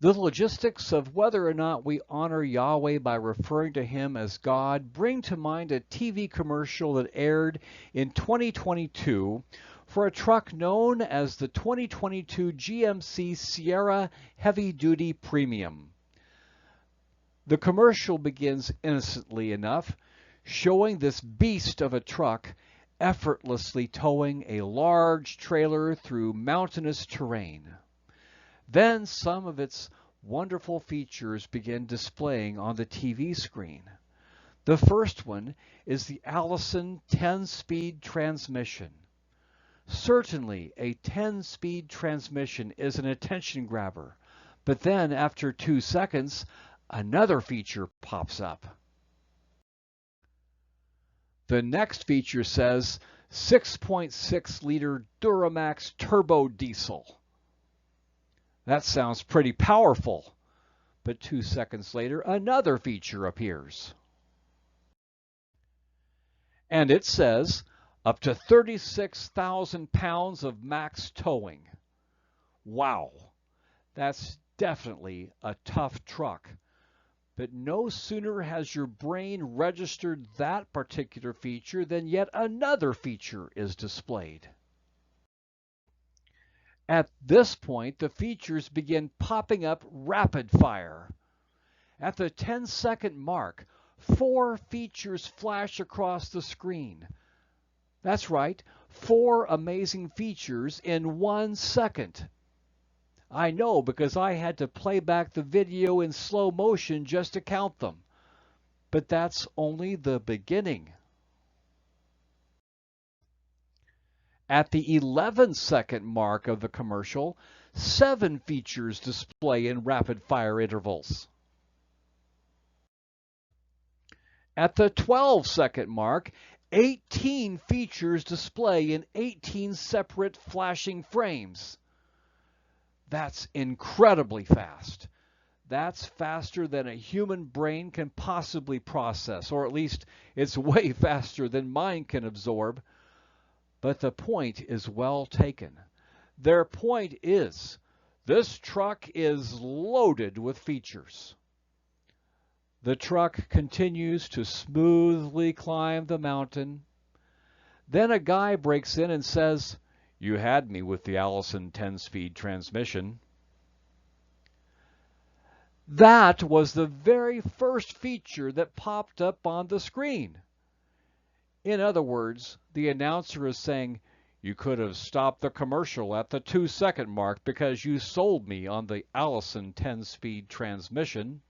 The logistics of whether or not we honor Yahweh by referring to Him as God bring to mind a TV commercial that aired in 2022 for a truck known as the 2022 GMC Sierra Heavy Duty Premium. The commercial begins innocently enough, showing this beast of a truck effortlessly towing a large trailer through mountainous terrain. Then some of its wonderful features begin displaying on the TV screen. The first one is the Allison 10-speed transmission. Certainly, a 10-speed transmission is an attention grabber, but then after 2 seconds, another feature pops up. The next feature says 6.6-liter Duramax turbo diesel. That sounds pretty powerful, but 2 seconds later, another feature appears. And it says up to 36,000 pounds of max towing. Wow, that's definitely a tough truck. But no sooner has your brain registered that particular feature than yet another feature is displayed. At this point, the features begin popping up rapid fire. At the 10-second mark, 4 features flash across the screen. That's right, 4 amazing features in 1 second. I know because I had to play back the video in slow motion just to count them. But that's only the beginning. At the 11-second mark of the commercial, 7 features display in rapid-fire intervals. At the 12-second mark, 18 features display in 18 separate flashing frames. That's incredibly fast. That's faster than a human brain can possibly process, or at least it's way faster than mine can absorb. But the point is well taken. Their point is, this truck is loaded with features. The truck continues to smoothly climb the mountain. Then a guy breaks in and says, "You had me with the Allison 10-speed transmission." That was the very first feature that popped up on the screen. In other words, the announcer is saying, "You could have stopped the commercial at the 2-second mark because you sold me on the Allison 10-speed transmission."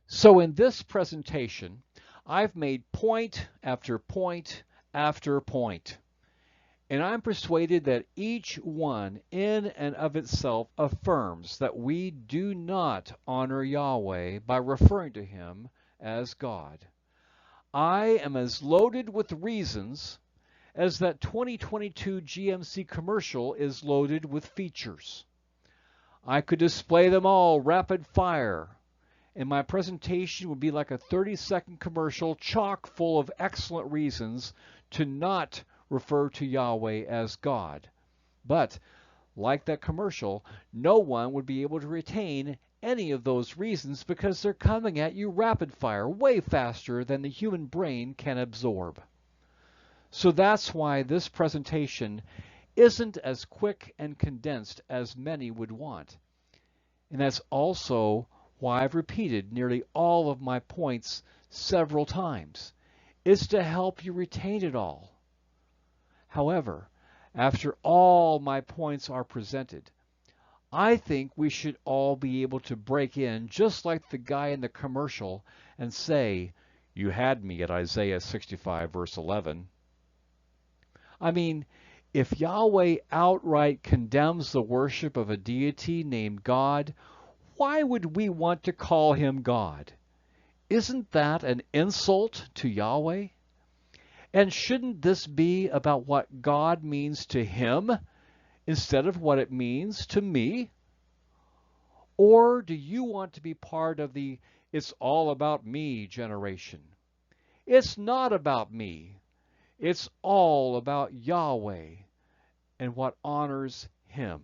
So in this presentation, I've made point after point after point, and I'm persuaded that each one in and of itself affirms that we do not honor Yahweh by referring to him as God. I am as loaded with reasons as that 2022 GMC commercial is loaded with features. I could display them all rapid fire, and my presentation would be like a 30-second commercial chock full of excellent reasons to not refer to Yahweh as God. But, like that commercial, no one would be able to retain any of those reasons because they're coming at you rapid fire, way faster than the human brain can absorb. So that's why this presentation isn't as quick and condensed as many would want. And that's also why I've repeated nearly all of my points several times. It's to help you retain it all. However, after all my points are presented, I think we should all be able to break in just like the guy in the commercial and say, "You had me at Isaiah 65 verse 11. I mean, if Yahweh outright condemns the worship of a deity named God, why would we want to call him God? Isn't that an insult to Yahweh? And shouldn't this be about what God means to him instead of what it means to me? Or do you want to be part of the "it's all about me" generation? It's not about me. It's all about Yahweh and what honors him.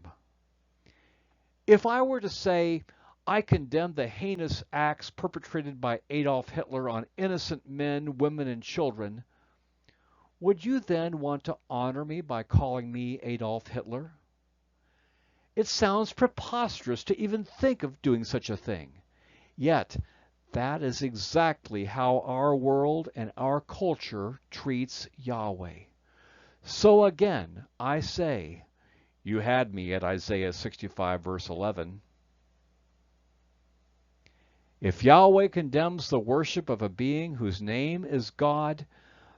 If I were to say, I condemn the heinous acts perpetrated by Adolf Hitler on innocent men, women, and children, would you then want to honor me by calling me Adolf Hitler? It sounds preposterous to even think of doing such a thing. Yet, that is exactly how our world and our culture treats Yahweh. So again, I say, you had me at Isaiah 65 verse 11. If Yahweh condemns the worship of a being whose name is God,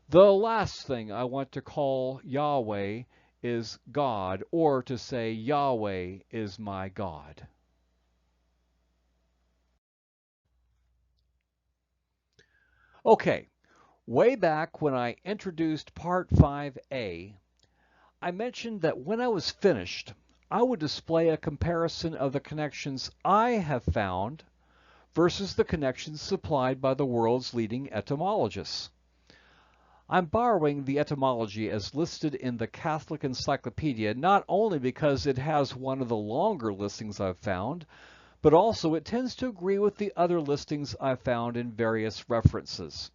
the last thing I want to call Yahweh is God, or to say Yahweh is my God. Okay, way back when I introduced Part 5a, I mentioned that when I was finished, I would display a comparison of the connections I have found versus the connections supplied by the world's leading etymologists. I'm borrowing the etymology as listed in the Catholic Encyclopedia not only because it has one of the longer listings I've found, but also it tends to agree with the other listings I've found in various references.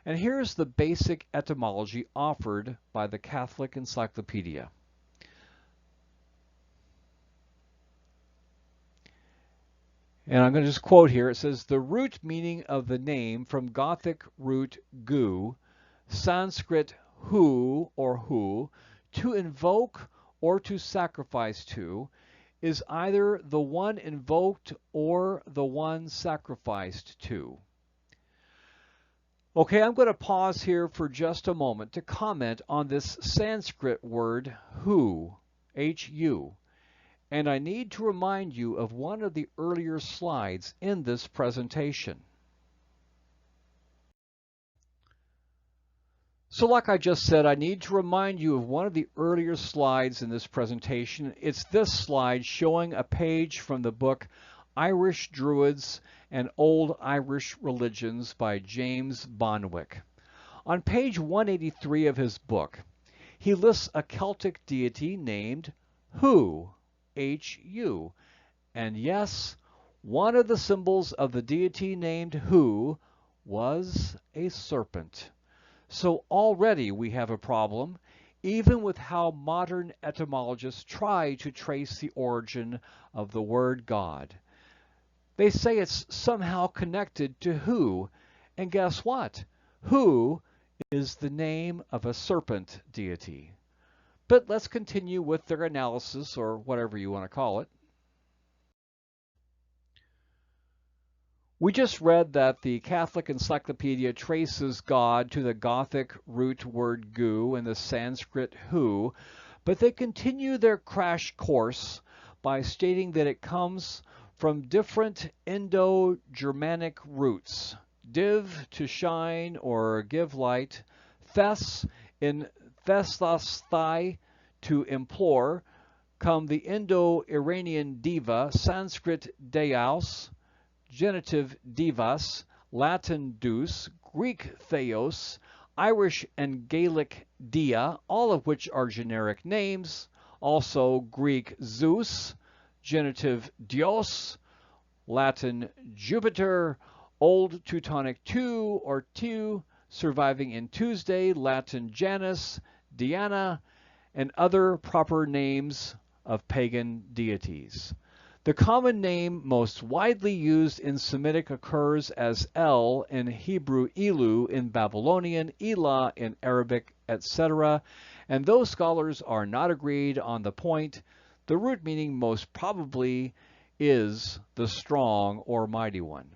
And here's the basic etymology offered by the Catholic Encyclopedia. And I'm going to just quote here. It says, "The root meaning of the name from Gothic root gu, Sanskrit hu or hu, to invoke or to sacrifice to, is either the one invoked or the one sacrificed to." Okay, I'm going to pause here for just a moment to comment on this Sanskrit word hu, H-U. And I need to remind you of one of the earlier slides in this presentation. So like I just said, I need to remind you of one of the earlier slides in this presentation. It's this slide showing a page from the book Irish Druids and Old Irish Religions by James Bonwick. On page 183 of his book, he lists a Celtic deity named Hu, H-U. And yes, one of the symbols of the deity named Hu was a serpent. So already we have a problem, even with how modern etymologists try to trace the origin of the word God. They say it's somehow connected to Hu, and guess what? Hu is the name of a serpent deity. But let's continue with their analysis, or whatever you want to call it. We just read that the Catholic Encyclopedia traces God to the Gothic root word gu and the Sanskrit hu, but they continue their crash course by stating that it comes from different Indo-Germanic roots. Div, to shine or give light, thes, in thesthai, to implore, come the Indo-Iranian diva, Sanskrit deus, genitive divas, Latin deus, Greek theos, Irish and Gaelic dia, all of which are generic names, also Greek Zeus, genitive dios, Latin Jupiter, Old Teutonic tu or tu, surviving in Tuesday, Latin Janus, Diana, and other proper names of pagan deities. The common name most widely used in Semitic occurs as El in Hebrew, Elu in Babylonian, Elah in Arabic, etc., and those scholars are not agreed on the point. The root meaning most probably is the strong or mighty one.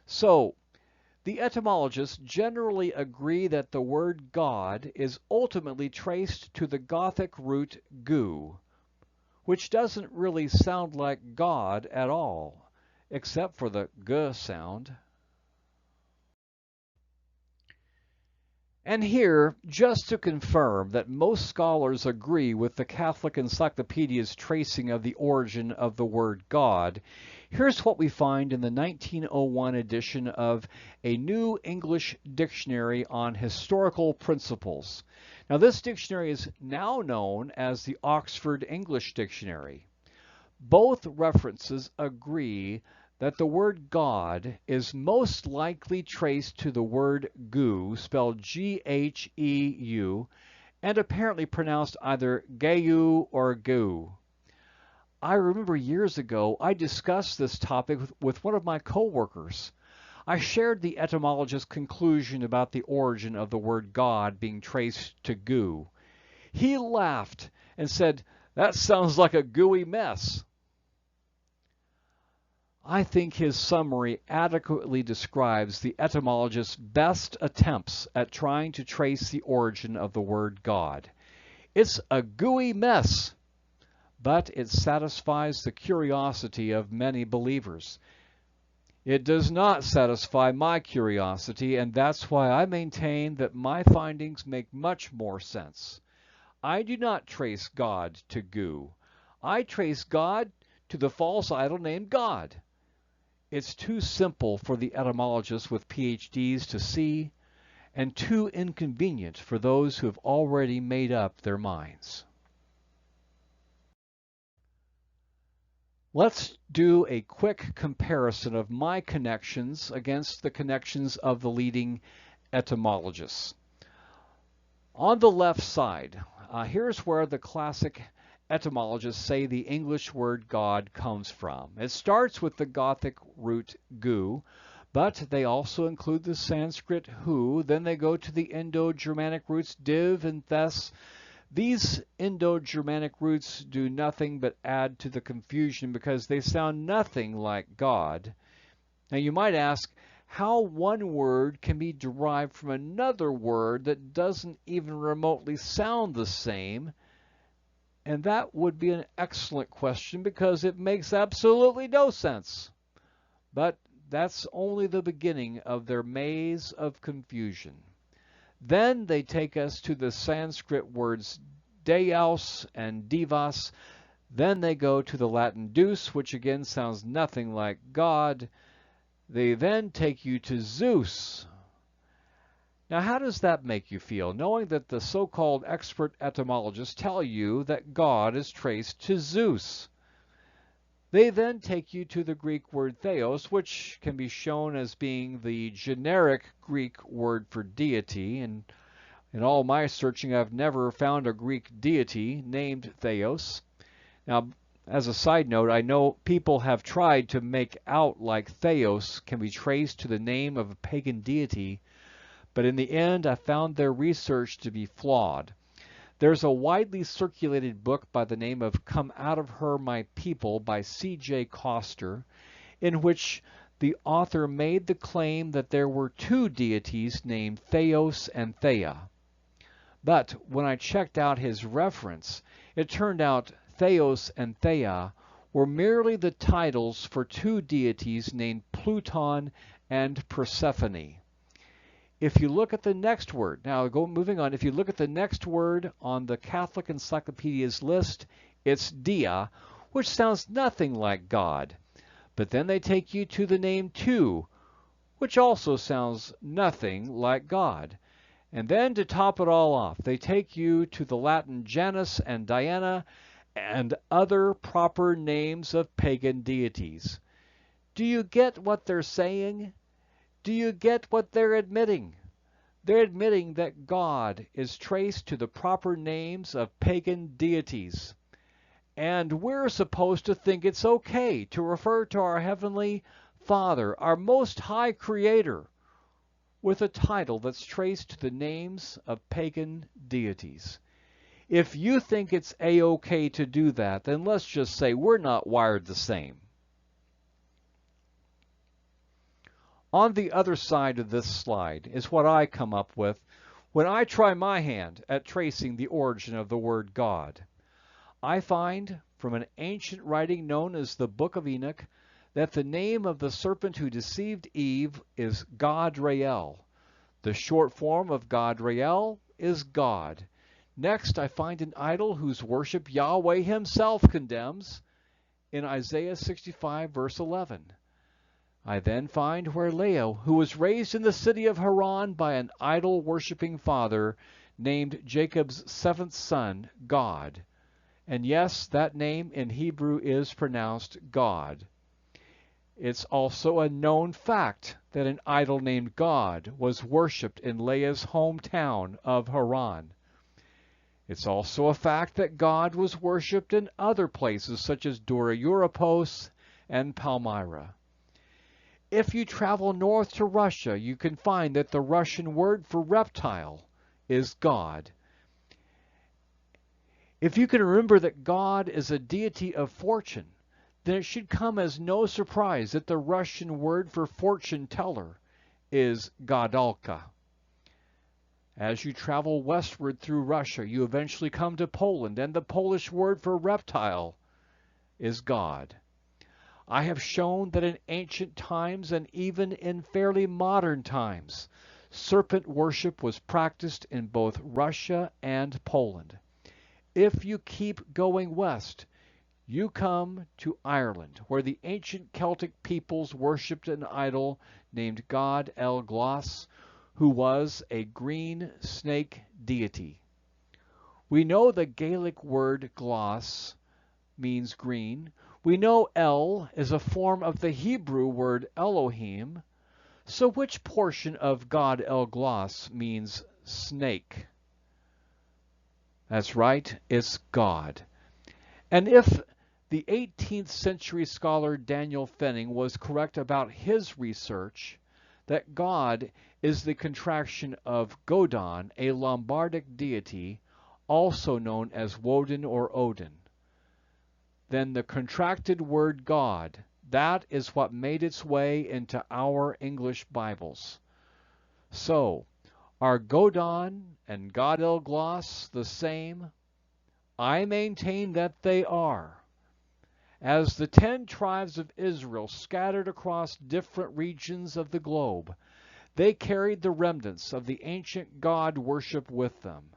So, the etymologists generally agree that the word God is ultimately traced to the Gothic root gu, which doesn't really sound like God at all, except for the g sound. And here, just to confirm that most scholars agree with the Catholic Encyclopedia's tracing of the origin of the word God, here's what we find in the 1901 edition of a New English Dictionary on Historical Principles. Now, this dictionary is now known as the Oxford English Dictionary. Both references agree that the word God is most likely traced to the word gu, spelled G-H-E-U, and apparently pronounced either Geu or Gu. I remember years ago I discussed this topic with one of my co-workers. I shared the etymologist's conclusion about the origin of the word God being traced to gu. He laughed and said, "That sounds like a gooey mess." I think his summary adequately describes the etymologist's best attempts at trying to trace the origin of the word God. It's a gooey mess, but it satisfies the curiosity of many believers. It does not satisfy my curiosity, and that's why I maintain that my findings make much more sense. I do not trace God to gu. I trace God to the false idol named God. It's too simple for the etymologists with PhDs to see, and too inconvenient for those who have already made up their minds. Let's do a quick comparison of my connections against the connections of the leading etymologists. On the left side, here's where the classic etymologists say the English word God comes from. It starts with the Gothic root gu, but they also include the Sanskrit hu. Then they go to the Indo-Germanic roots div and thes. These Indo-Germanic roots do nothing but add to the confusion because they sound nothing like God. Now you might ask how one word can be derived from another word that doesn't even remotely sound the same. And that would be an excellent question because it makes absolutely no sense. But that's only the beginning of their maze of confusion. Then they take us to the Sanskrit words deus and divas. Then they go to the Latin deus, which again sounds nothing like God. They then take you to Zeus. Now, how does that make you feel, knowing that the so-called expert etymologists tell you that God is traced to Zeus? They then take you to the Greek word theos, which can be shown as being the generic Greek word for deity. And in all my searching, I've never found a Greek deity named Theos. Now, as a side note, I know people have tried to make out like Theos can be traced to the name of a pagan deity, but in the end, I found their research to be flawed. There's a widely circulated book by the name of Come Out of Her, My People by C.J. Coster, in which the author made the claim that there were two deities named Theos and Theia. But when I checked out his reference, it turned out Theos and Theia were merely the titles for two deities named Pluton and Persephone. If you look at the next word, moving on, if you look at the next word on the Catholic Encyclopedia's list, it's Dia, which sounds nothing like God. But then they take you to the name Tu, which also sounds nothing like God. And then to top it all off, they take you to the Latin Janus and Diana and other proper names of pagan deities. Do you get what they're saying? Do you get what they're admitting? They're admitting that God is traced to the proper names of pagan deities. And we're supposed to think it's okay to refer to our Heavenly Father, our Most High Creator, with a title that's traced to the names of pagan deities. If you think it's a-okay to do that, then let's just say we're not wired the same. On the other side of this slide is what I come up with when I try my hand at tracing the origin of the word God. I find from an ancient writing known as the Book of Enoch that the name of the serpent who deceived Eve is God-Rael. The short form of God-Rael is God. Next, I find an idol whose worship Yahweh himself condemns in Isaiah 65, verse 11. I then find where Leah, who was raised in the city of Haran by an idol-worshipping father named Jacob's seventh son, God. And yes, that name in Hebrew is pronounced God. It's also a known fact that an idol named God was worshipped in Leah's hometown of Haran. It's also a fact that God was worshipped in other places such as Dura Europos and Palmyra. If you travel north to Russia, you can find that the Russian word for reptile is God. If you can remember that God is a deity of fortune, then it should come as no surprise that the Russian word for fortune teller is Gadalka. As you travel westward through Russia, you eventually come to Poland, and the Polish word for reptile is God. I have shown that in ancient times and even in fairly modern times, serpent worship was practiced in both Russia and Poland. If you keep going west, you come to Ireland, where the ancient Celtic peoples worshipped an idol named God El Glas, who was a green snake deity. We know the Gaelic word glas means green. We know El is a form of the Hebrew word Elohim. So which portion of God El Glas means snake? That's right, it's God. And if the 18th century scholar Daniel Fenning was correct about his research, that God is the contraction of Godon, a Lombardic deity, also known as Woden or Odin, then the contracted word God, that is what made its way into our English Bibles. So, are Godon and God El Glas the same? I maintain that they are. As the 10 tribes of Israel scattered across different regions of the globe, They carried the remnants of the ancient god worship with them.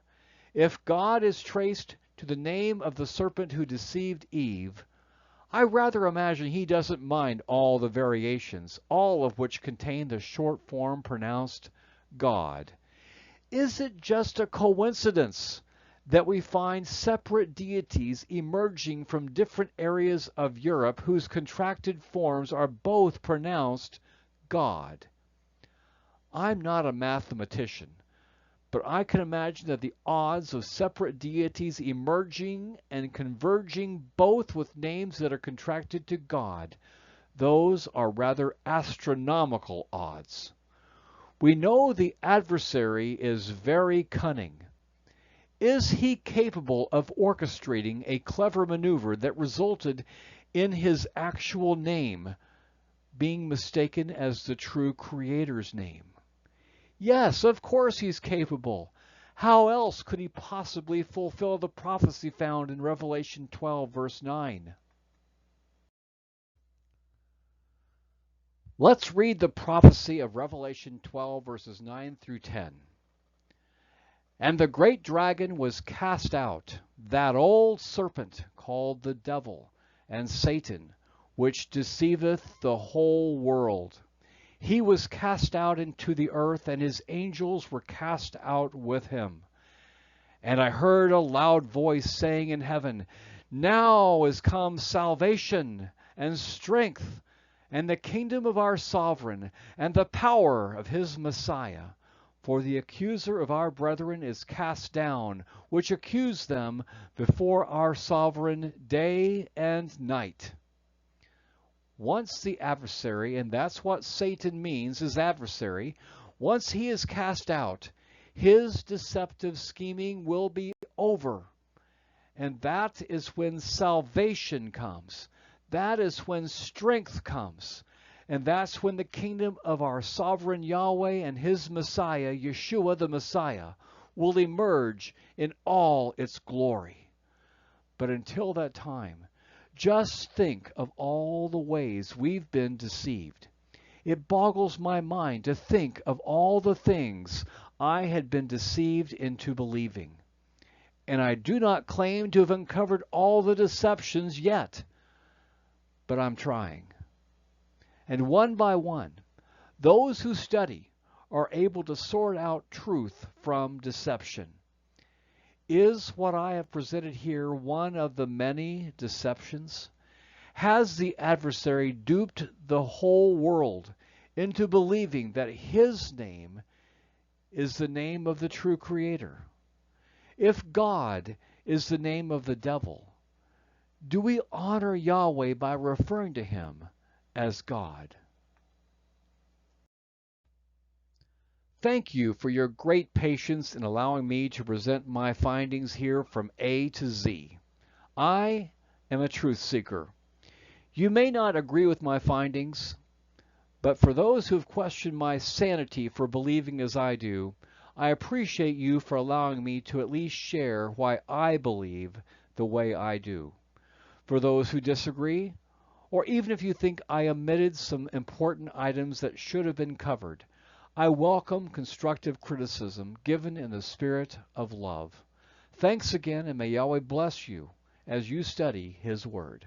If God is traced to the name of the serpent who deceived Eve, I rather imagine he doesn't mind all the variations, all of which contain the short form pronounced God. Is it just a coincidence that we find separate deities emerging from different areas of Europe whose contracted forms are both pronounced God? I'm not a mathematician, but I can imagine that the odds of separate deities emerging and converging both with names that are contracted to God, those are rather astronomical odds. We know the adversary is very cunning. Is he capable of orchestrating a clever maneuver that resulted in his actual name being mistaken as the true Creator's name? Yes, of course he's capable. How else could he possibly fulfill the prophecy found in Revelation 12, verse 9? Let's read the prophecy of Revelation 12, verses 9 through 10. And the great dragon was cast out, that old serpent called the devil and Satan, which deceiveth the whole world. He was cast out into the earth, and his angels were cast out with him. And I heard a loud voice saying in heaven, Now is come salvation and strength, and the kingdom of our sovereign, and the power of his Messiah. For the accuser of our brethren is cast down, which accused them before our sovereign day and night. Once the adversary, and that's what Satan means, is adversary, once he is cast out, his deceptive scheming will be over. And that is when salvation comes. That is when strength comes. And that's when the kingdom of our sovereign Yahweh and his Messiah, Yeshua the Messiah, will emerge in all its glory. But until that time, just think of all the ways we've been deceived. It boggles my mind to think of all the things I had been deceived into believing. And I do not claim to have uncovered all the deceptions yet, but I'm trying. And one by one, those who study are able to sort out truth from deception. Is what I have presented here one of the many deceptions? Has the adversary duped the whole world into believing that his name is the name of the true Creator? If God is the name of the devil, do we honor Yahweh by referring to him as God? Thank you for your great patience in allowing me to present my findings here from A to Z. I am a truth seeker. You may not agree with my findings, but for those who have questioned my sanity for believing as I do, I appreciate you for allowing me to at least share why I believe the way I do. For those who disagree, or even if you think I omitted some important items that should have been covered, I welcome constructive criticism given in the spirit of love. Thanks again, and may Yahweh bless you as you study His Word.